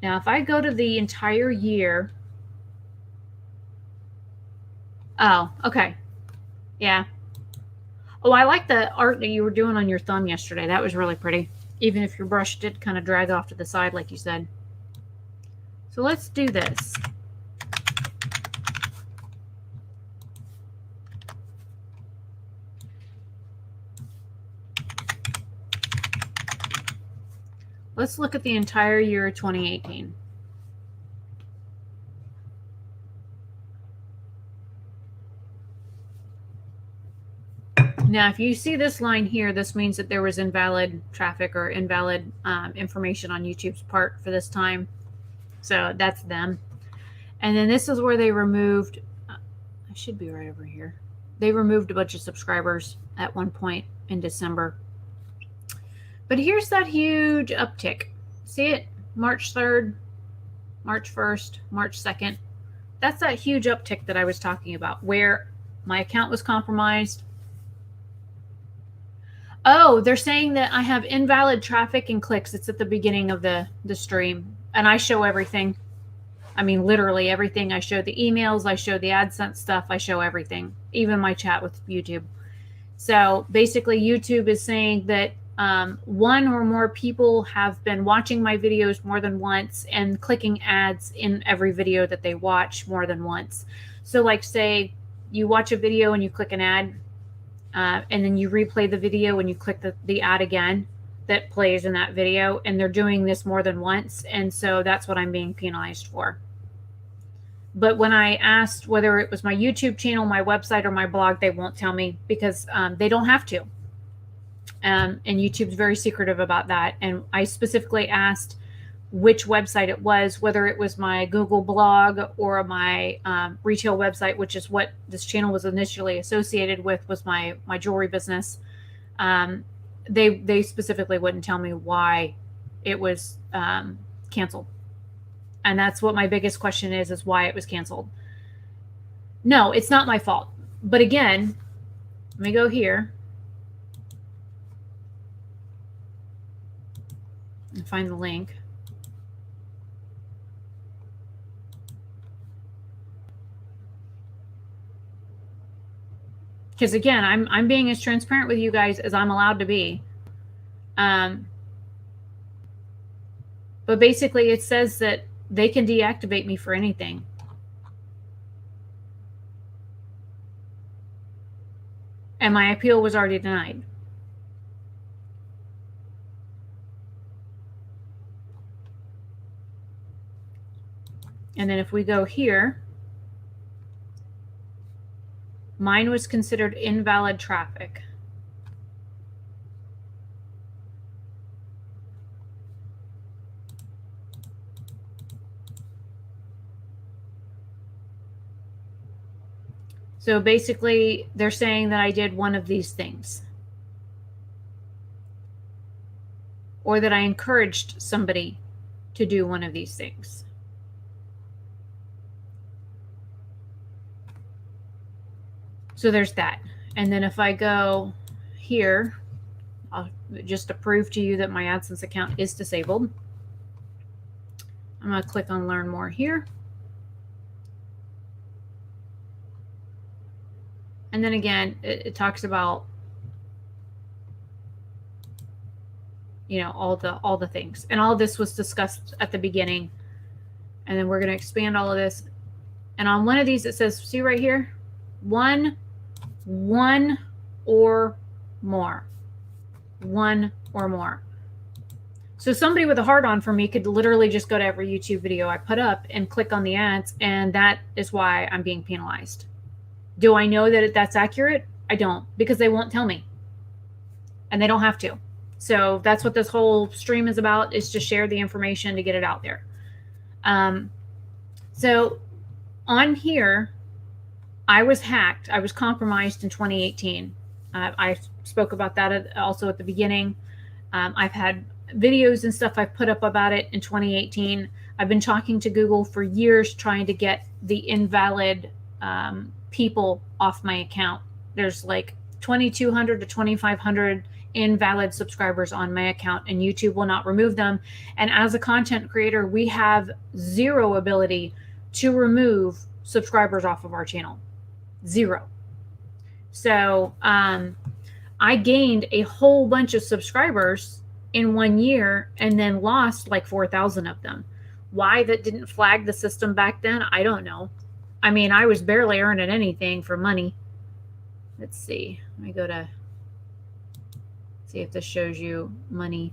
A: Now, if I go to the entire year, oh, okay. Yeah. Oh, I like the art that you were doing on your thumb yesterday. That was really pretty. Even if your brush did kind of drag off to the side, like you said. So let's do this. Let's look at the entire year of 2018. Now, if you see this line here, this means that there was invalid traffic or invalid information on YouTube's part for this time. So that's them. And then this is where they removed, I should be right over here. They removed a bunch of subscribers at one point in December. But here's that huge uptick. See it? March 3rd, March 1st, March 2nd. That's that huge uptick that I was talking about, where my account was compromised. Oh, they're saying that I have invalid traffic and clicks. It's at the beginning of the stream. And I show everything. I mean, literally everything. I show the emails. I show the Adsense stuff. I show everything. Even my chat with YouTube. So basically, YouTube is saying that one or more people have been watching my videos more than once and clicking ads in every video that they watch more than once. So like, say you watch a video and you click an ad, and then you replay the video and you click the ad again that plays in that video, and they're doing this more than once. And so that's what I'm being penalized for. But when I asked whether it was my YouTube channel, my website, or my blog, they won't tell me because they don't have to. And YouTube's very secretive about that. And I specifically asked which website it was, whether it was my Google blog or my retail website, which is what this channel was initially associated with, was my jewelry business. They specifically wouldn't tell me why it was canceled. And that's what my biggest question is why it was canceled. No, it's not my fault. But again, let me go here and find the link. Because again, I'm being as transparent with you guys as I'm allowed to be. But basically it says that they can deactivate me for anything. And my appeal was already denied. And then if we go here, mine was considered invalid traffic. So basically, they're saying that I did one of these things, or that I encouraged somebody to do one of these things. So there's that. And then if I go here, I'll just to prove to you that my AdSense account is disabled. I'm going to click on Learn More here. And then again, it talks about, you know, all the things. And all of this was discussed at the beginning. And then we're going to expand all of this. And on one of these, it says, see right here, one or more. One or more. So somebody with a hard-on for me could literally just go to every YouTube video I put up and click on the ads, and that is why I'm being penalized. Do I know that that's accurate? I don't, because they won't tell me. And they don't have to. So that's what this whole stream is about, is to share the information to get it out there. So on here, I was hacked. I was compromised in 2018. I spoke about that also at the beginning. I've had videos and stuff I've put up about it in 2018. I've been talking to Google for years trying to get the invalid people off my account. There's like 2,200 to 2,500 invalid subscribers on my account, and YouTube will not remove them. And as a content creator, we have zero ability to remove subscribers off of our channel. Zero. So I gained a whole bunch of subscribers in 1 year and then lost like 4,000 of them. Why that didn't flag the system back then, I don't know. I mean, I was barely earning anything for money. Let's see. Let me go to see if this shows you money.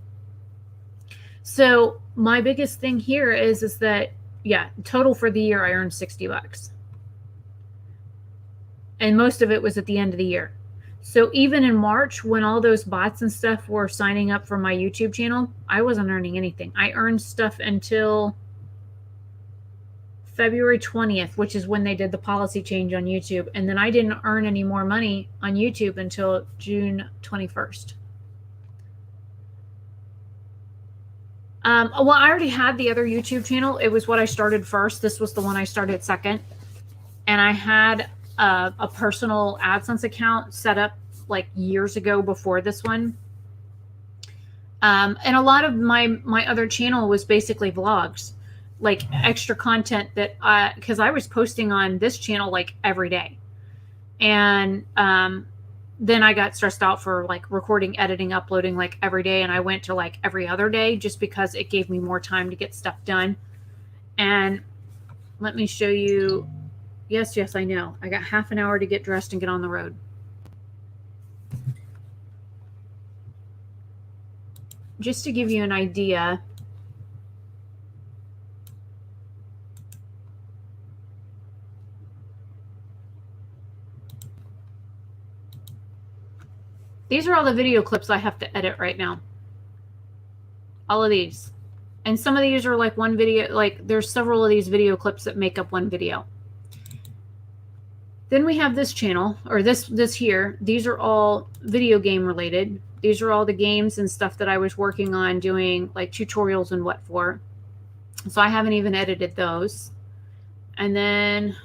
A: So my biggest thing here is that, yeah, total for the year I earned $60. And most of it was at the end of the year. So even in March, when all those bots and stuff were signing up for my YouTube channel, I wasn't earning anything. I earned stuff until February 20th, which is when they did the policy change on YouTube. And then I didn't earn any more money on YouTube until June 21st. Well, I already had the other YouTube channel. It was what I started first. This was the one I started second. And I had a personal AdSense account set up like years ago before this one. And a lot of my other channel was basically vlogs, like extra content that because I was posting on this channel like every day. And then I got stressed out for like recording, editing, uploading like every day. And I went to like every other day just because it gave me more time to get stuff done. And let me show you. Yes, I know. I got half an hour to get dressed and get on the road. Just to give you an idea, these are all the video clips I have to edit right now. All of these. And some of these are like one video, like there's several of these video clips that make up one video. Then we have this channel, or this here. These are all video game related. These are all the games and stuff that I was working on doing like tutorials and what for. So I haven't even edited those. And then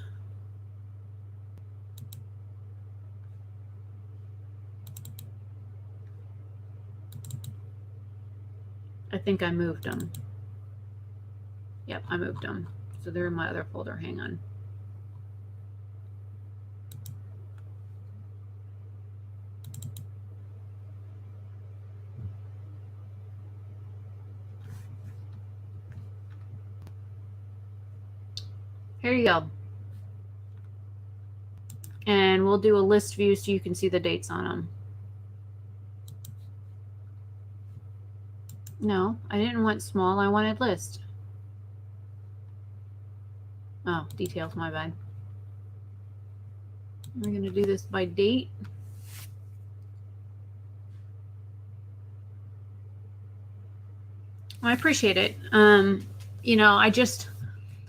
A: I think I moved them. Yep, I moved them. So they're in my other folder. Hang on. Here you go. And we'll do a list view so you can see the dates on them. No, I didn't want small. I wanted list. Oh, details, my bad. We're going to do this by date. I appreciate it. You know,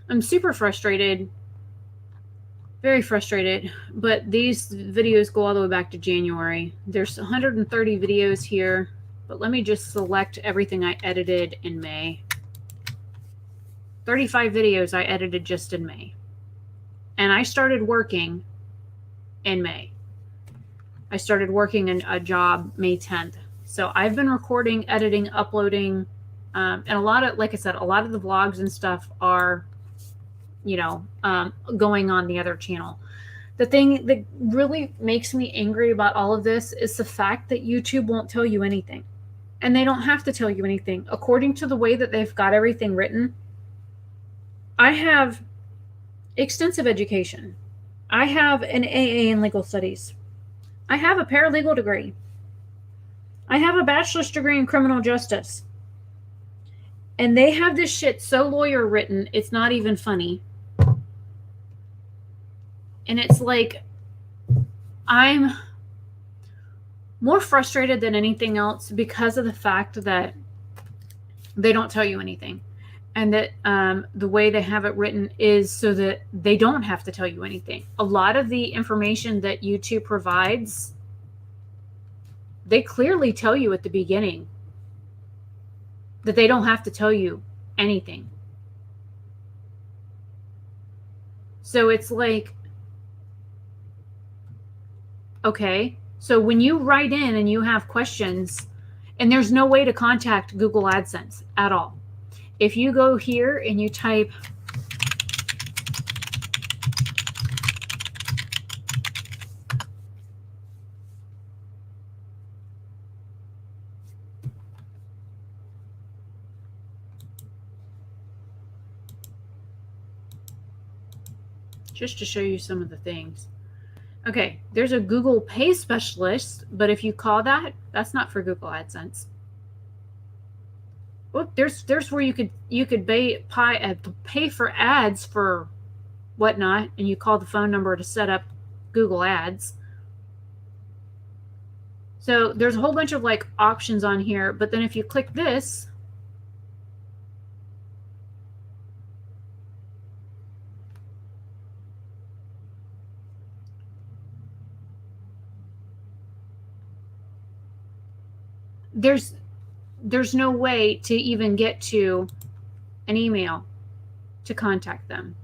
A: I'm super frustrated Very frustrated, but these videos go all the way back to January. There's 130 videos here, but let me just select everything I edited in May. 35 videos I edited just in May. And I started working in May. I started working in a job May 10th. So I've been recording, editing, uploading, and a lot of, like I said, a lot of the vlogs and stuff are, going on the other channel. The thing that really makes me angry about all of this is the fact that YouTube won't tell you anything. And they don't have to tell you anything. According to the way that they've got everything written, I have extensive education. I have an AA in legal studies. I have a paralegal degree. I have a bachelor's degree in criminal justice. And they have this shit so lawyer written, it's not even funny. And it's like, I'm more frustrated than anything else because of the fact that they don't tell you anything. And that the way they have it written is so that they don't have to tell you anything. A lot of the information that YouTube provides, they clearly tell you at the beginning that they don't have to tell you anything. So it's like, okay, so when you write in and you have questions, and there's no way to contact Google AdSense at all. If you go here and you type just to show you some of the things. Okay, there's a Google Pay Specialist, but if you call that, that's not for Google AdSense. Oh, there's where you could pay for ads for whatnot, and you call the phone number to set up Google Ads. So there's a whole bunch of like options on here, but then if you click this, there's no way to even get to an email to contact them.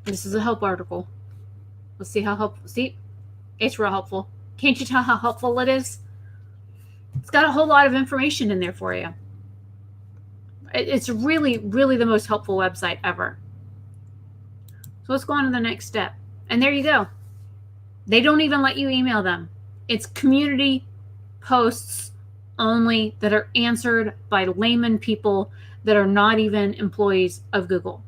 A: This is a help article. Let's see how helpful. See, it's real helpful. Can't you tell how helpful it is? It's got a whole lot of information in there for you. It's really, really the most helpful website ever. So let's go on to the next step. And there you go. They don't even let you email them. It's community posts only that are answered by layman people that are not even employees of Google.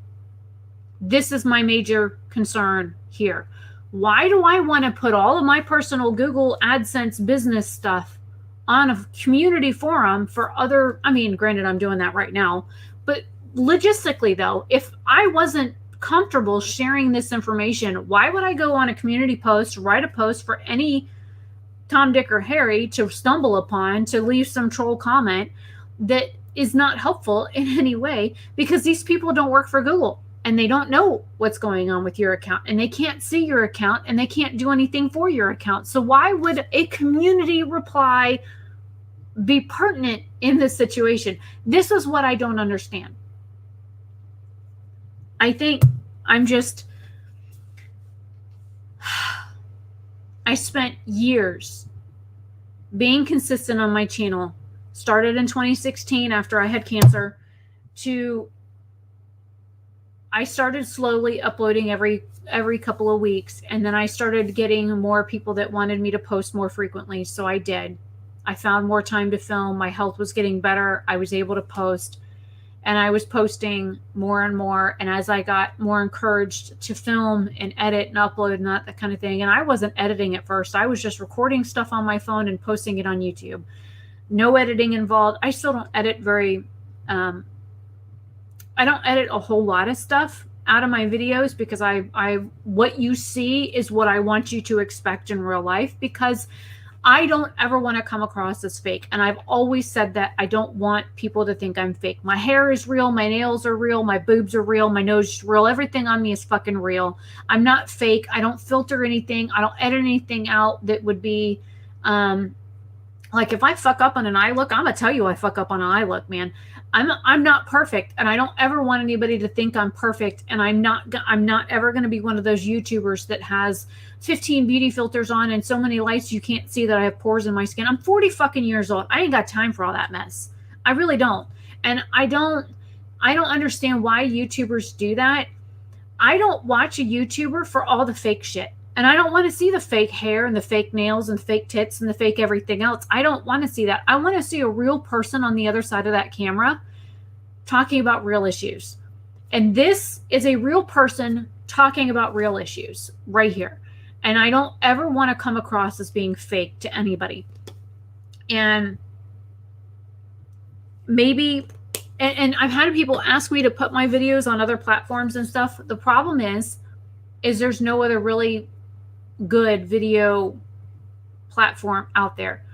A: This is my major concern here. Why do I want to put all of my personal Google AdSense business stuff on a community forum for other, I mean, granted, I'm doing that right now, but logistically though, if I wasn't comfortable sharing this information, why would I go on a community post, write a post for any Tom, Dick, or Harry to stumble upon, to leave some troll comment that is not helpful in any way, because these people don't work for Google. And they don't know what's going on with your account, and they can't see your account, and they can't do anything for your account. So why would a community reply be pertinent in this situation? This is what I don't understand. I think I spent years being consistent on my channel. Started in 2016 after I had cancer. I started slowly uploading every couple of weeks, and then I started getting more people that wanted me to post more frequently, so I did. I found more time to film. My health was getting better. I was able to post, and I was posting more and more, and as I got more encouraged to film and edit and upload and that kind of thing, and I wasn't editing at first. I was just recording stuff on my phone and posting it on YouTube. No editing involved. I still don't edit very I don't edit a whole lot of stuff out of my videos, because I what you see is what I want you to expect in real life, because I don't ever want to come across as fake. And I've always said that I don't want people to think I'm fake. My hair is real. My nails are real. My boobs are real. My nose is real. Everything on me is fucking real. I'm not fake. I don't filter anything. I don't edit anything out that would be, like, if I fuck up on an eye look, I'm going to tell you I fuck up on an eye look, man. I'm not perfect, and I don't ever want anybody to think I'm perfect, and I'm not ever going to be one of those YouTubers that has 15 beauty filters on and so many lights you can't see that I have pores in my skin. I'm 40 fucking years old. I ain't got time for all that mess. I really don't. And I don't understand why YouTubers do that. I don't watch a YouTuber for all the fake shit. And I don't want to see the fake hair and the fake nails and fake tits and the fake everything else. I don't want to see that. I want to see a real person on the other side of that camera talking about real issues. And this is a real person talking about real issues right here. And I don't ever want to come across as being fake to anybody. And maybe, and I've had people ask me to put my videos on other platforms and stuff. The problem is there's no other really good video platform out there.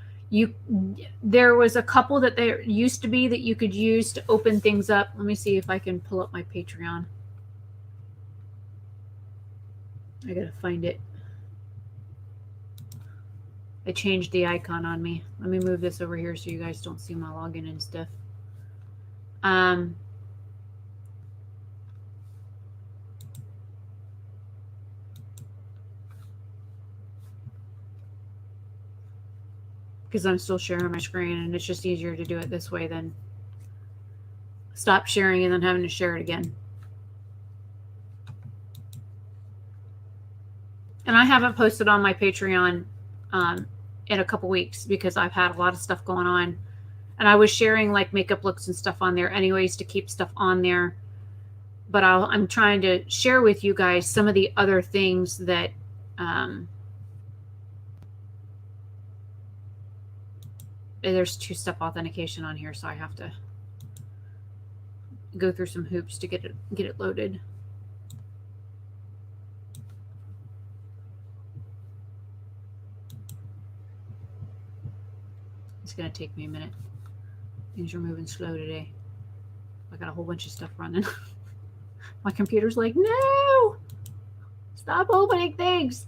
A: There was a couple that there used to be that you could use to open things up. Let me see if I can pull up my Patreon. I gotta find it. They changed the icon on me. Let me move this over here so you guys don't see my login and stuff. Because I'm still sharing my screen, and it's just easier to do it this way than stop sharing and then having to share it again. And I haven't posted on my Patreon in a couple weeks because I've had a lot of stuff going on. And I was sharing like makeup looks and stuff on there anyways to keep stuff on there. But I'm trying to share with you guys some of the other things that there's two-step authentication on here, so I have to go through some hoops to get it loaded. It's gonna take me a minute. Things are moving slow today. I got a whole bunch of stuff running. My computer's like, no, stop opening things.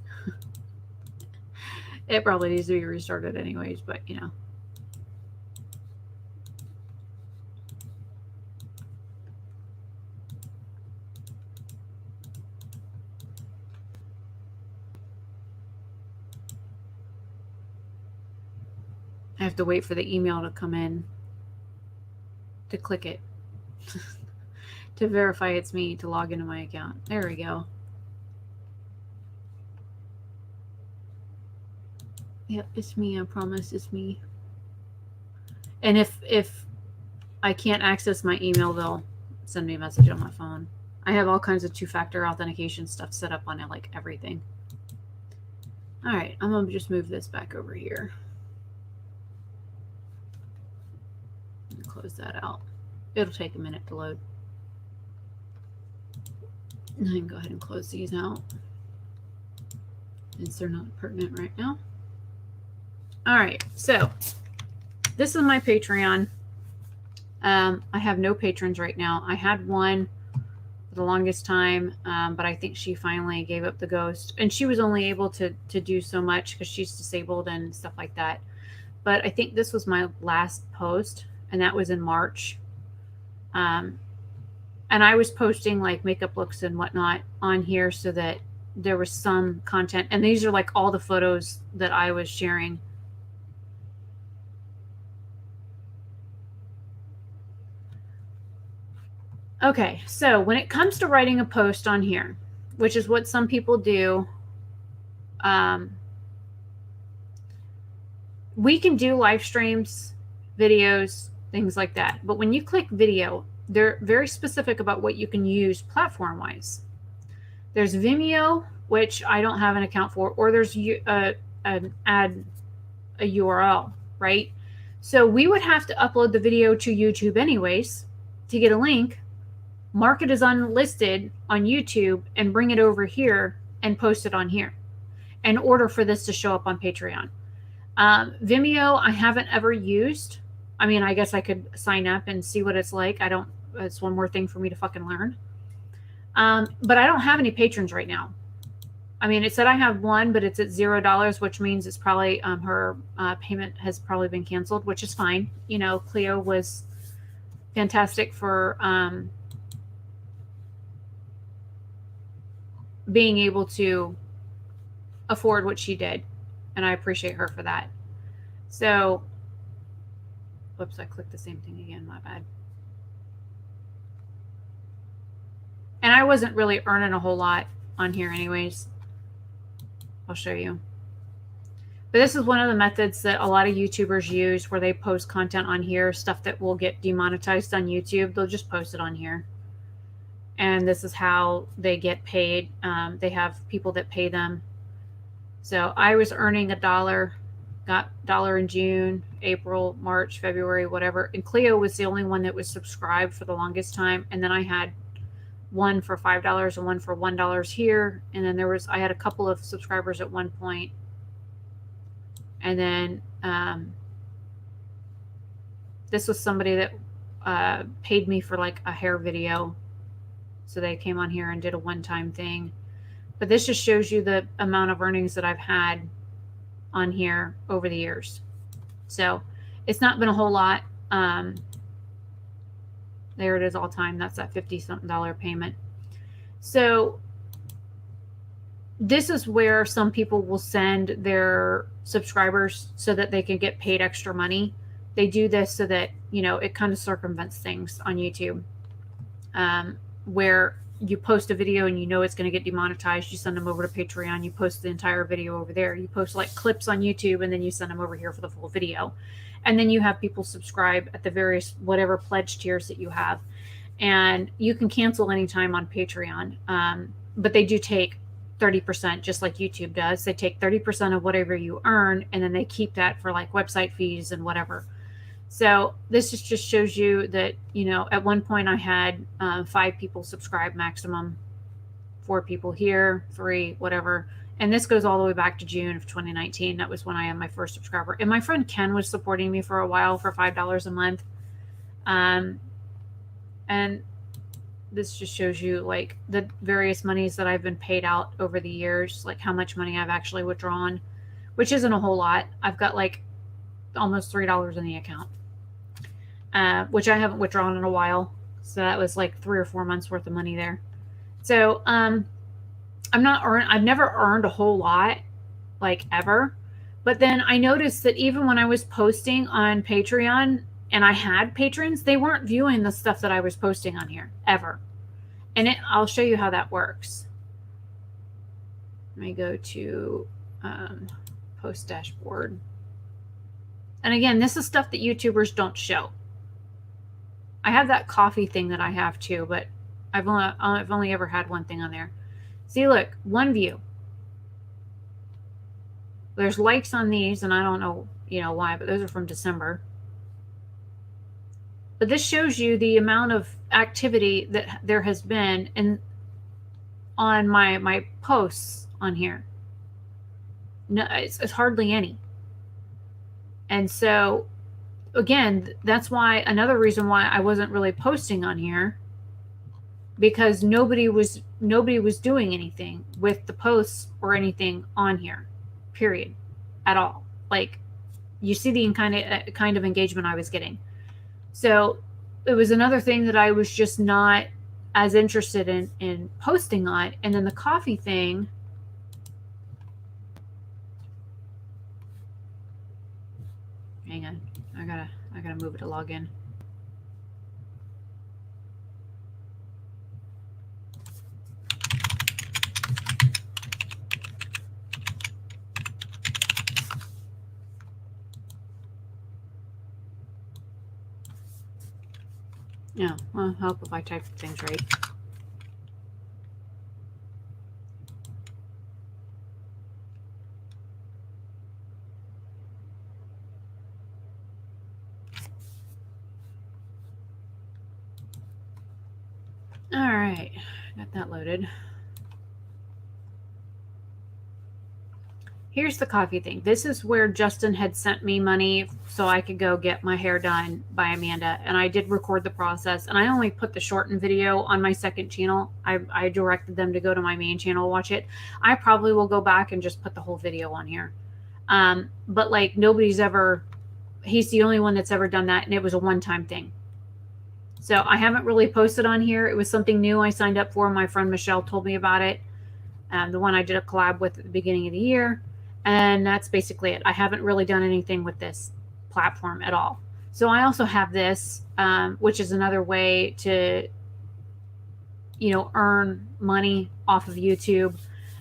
A: It probably needs to be restarted anyways, but you know. I have to wait for the email to come in to click it to verify it's me to log into my account. There we go. Yep, it's me. I promise it's me. And if I can't access my email, they'll send me a message on my phone. I have all kinds of two-factor authentication stuff set up on it, like everything. All right, I'm going to just move this back over here. Close that out. It'll take a minute to load. And I can go ahead and close these out since they're not pertinent right now. All right, so this is my Patreon. I have no patrons right now. I had one for the longest time, but I think she finally gave up the ghost. And she was only able to do so much because she's disabled and stuff like that. But I think this was my last post, and that was in March. And I was posting like makeup looks and whatnot on here so that there was some content. And these are like all the photos that I was sharing. Okay, so when it comes to writing a post on here, which is what some people do, we can do live streams, videos, things like that. But when you click video, they're very specific about what you can use platform-wise. There's Vimeo, which I don't have an account for, or there's a URL, right? So we would have to upload the video to YouTube anyways to get a link. mark it as unlisted on YouTube and bring it over here and post it on here in order for this to show up on Patreon. Vimeo, I haven't ever used. I mean, I guess I could sign up and see what it's like. It's one more thing for me to fucking learn. But I don't have any patrons right now. I mean, it said I have one, but it's at $0, which means it's probably her payment has probably been canceled, which is fine. You know, Cleo was fantastic for being able to afford what she did, and I appreciate her for that. So, whoops, I clicked the same thing again, my bad. And I wasn't really earning a whole lot on here anyways. I'll show you. But this is one of the methods that a lot of YouTubers use where they post content on here, stuff that will get demonetized on YouTube. They'll just post it on here. And this is how they get paid. They have people that pay them. So I was earning $1, got $1 in June, April, March, February, whatever. And Cleo was the only one that was subscribed for the longest time. And then I had one for $5 and one for $1 here. And then I had a couple of subscribers at one point. And then this was somebody that paid me for like a hair video. So they came on here and did a one-time thing. But this just shows you the amount of earnings that I've had on here over the years. So it's not been a whole lot. There it is all time. That's that $50-something payment. So this is where some people will send their subscribers so that they can get paid extra money. They do this so that, you know, it kind of circumvents things on YouTube. Where you post a video and you know it's going to get demonetized, you send them over to Patreon, you post the entire video over there. You post like clips on YouTube and then you send them over here for the full video. And then you have people subscribe at the various whatever pledge tiers that you have. And you can cancel anytime on Patreon. But they do take 30%, just like YouTube does. They take 30% of whatever you earn, and then they keep that for like website fees and whatever. So this just shows you that, you know, at one point I had 5 people subscribe maximum, 4 people here, 3, whatever. And this goes all the way back to June of 2019. That was when I had my first subscriber. And my friend Ken was supporting me for a while for $5 a month. And this just shows you like the various monies that I've been paid out over the years, like how much money I've actually withdrawn, which isn't a whole lot. I've got like almost $3 in the account, which I haven't withdrawn in a while. So that was like 3 or 4 months worth of money there. So, I've never earned a whole lot, like ever. But then I noticed that even when I was posting on Patreon and I had patrons, they weren't viewing the stuff that I was posting on here ever. And I'll show you how that works. Let me go to post dashboard. And again, this is stuff that YouTubers don't show. I have that coffee thing that I have too, but I've only ever had one thing on there. See, look, 1 view. There's likes on these, and I don't know, you know, why, but those are from December. But this shows you the amount of activity that there has been on my posts on here. No, it's hardly any. And so, again, that's why another reason why I wasn't really posting on here, because nobody was doing anything with the posts or anything on here, period, at all. Like, you see the kind of engagement I was getting. So it was another thing that I was just not as interested in posting on. And then the coffee thing, hang on, I gotta move it to log in. Yeah, well, help if I type things right. All right, got that loaded. Here's the coffee thing. This is where Justin had sent me money so I could go get my hair done by Amanda. And I did record the process. And I only put the shortened video on my second channel. I directed them to go to my main channel, watch it. I probably will go back and just put the whole video on here. But like nobody's ever, he's the only one that's ever done that. And it was a one-time thing. So I haven't really posted on here. It was something new I signed up for. My friend Michelle told me about it. The one I did a collab with at the beginning of the year. And that's basically it. I haven't really done anything with this platform at all. So I also have this, which is another way to, earn money off of YouTube.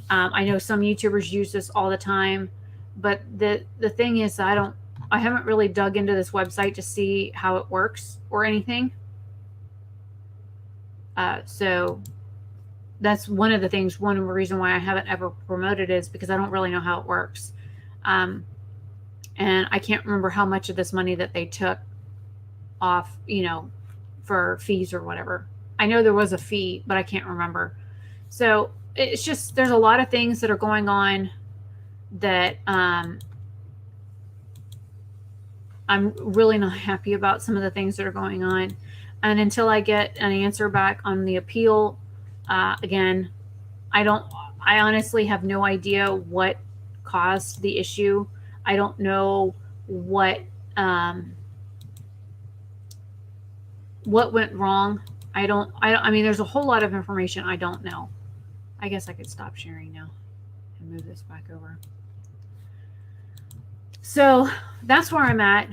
A: I know some YouTubers use this all the time, but the thing is, I haven't really dug into this website to see how it works or anything. So that's one of the reason why I haven't ever promoted it is because I don't really know how it works. And I can't remember how much of this money that they took off, for fees or whatever. I know there was a fee, but I can't remember. So it's just, there's a lot of things that are going on that, I'm really not happy about some of the things that are going on. And until I get an answer back on the appeal, again, I honestly have no idea what caused the issue. I don't know what went wrong. I mean, there's a whole lot of information I don't know. I guess I could stop sharing now and move this back over. So that's where I'm at.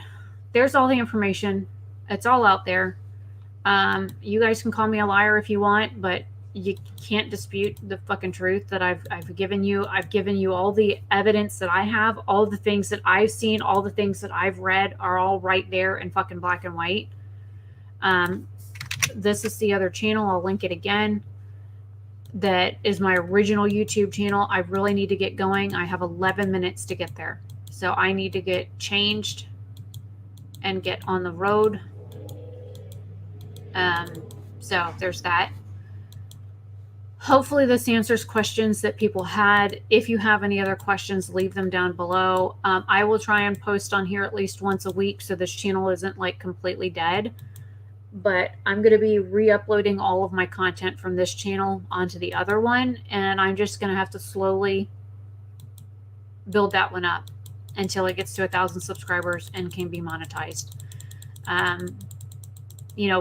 A: There's all the information. It's all out there. You guys can call me a liar if you want, but you can't dispute the fucking truth that I've given you. I've given you all the evidence that I have, all the things that I've seen, all the things that I've read are all right there in fucking black and white. This is the other channel. I'll link it again. That is my original YouTube channel. I really need to get going. I have 11 minutes to get there. So I need to get changed and get on the road. So there's that. Hopefully this answers questions that people had. If you have any other questions, leave them down below. I will try and post on here at least once a week so this channel isn't like completely dead. But I'm going to be re-uploading all of my content from this channel onto the other one. And I'm just going to have to slowly build that one up until it gets to 1,000 subscribers and can be monetized.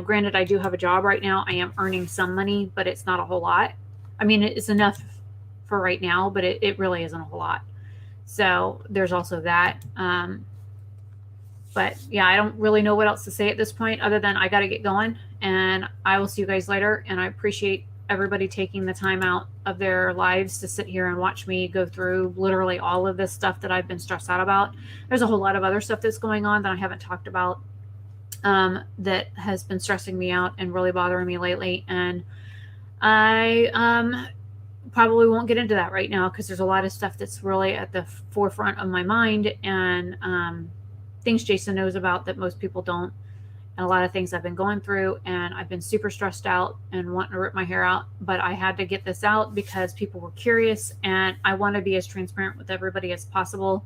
A: Granted, I do have a job right now. I am earning some money, but it's not a whole lot. I mean, it's enough for right now, but it really isn't a whole lot. So there's also that. But yeah, I don't really know what else to say at this point other than I got to get going, and I will see you guys later. And I appreciate everybody taking the time out of their lives to sit here and watch me go through literally all of this stuff that I've been stressed out about. There's a whole lot of other stuff that's going on that I haven't talked about. That has been stressing me out and really bothering me lately. And I probably won't get into that right now because there's a lot of stuff that's really at the forefront of my mind, and things Jason knows about that most people don't, and a lot of things I've been going through, and I've been super stressed out and wanting to rip my hair out, but I had to get this out because people were curious, and I want to be as transparent with everybody as possible.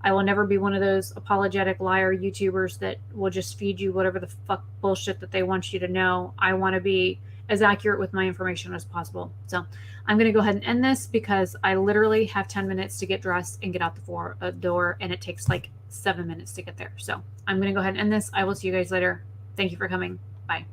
A: I will never be one of those apologetic liar YouTubers that will just feed you whatever the fuck bullshit that they want you to know. I want to be as accurate with my information as possible. So I'm going to go ahead and end this because I literally have 10 minutes to get dressed and get out the door, and it takes like 7 minutes to get there. So I'm going to go ahead and end this. I will see you guys later. Thank you for coming. Bye.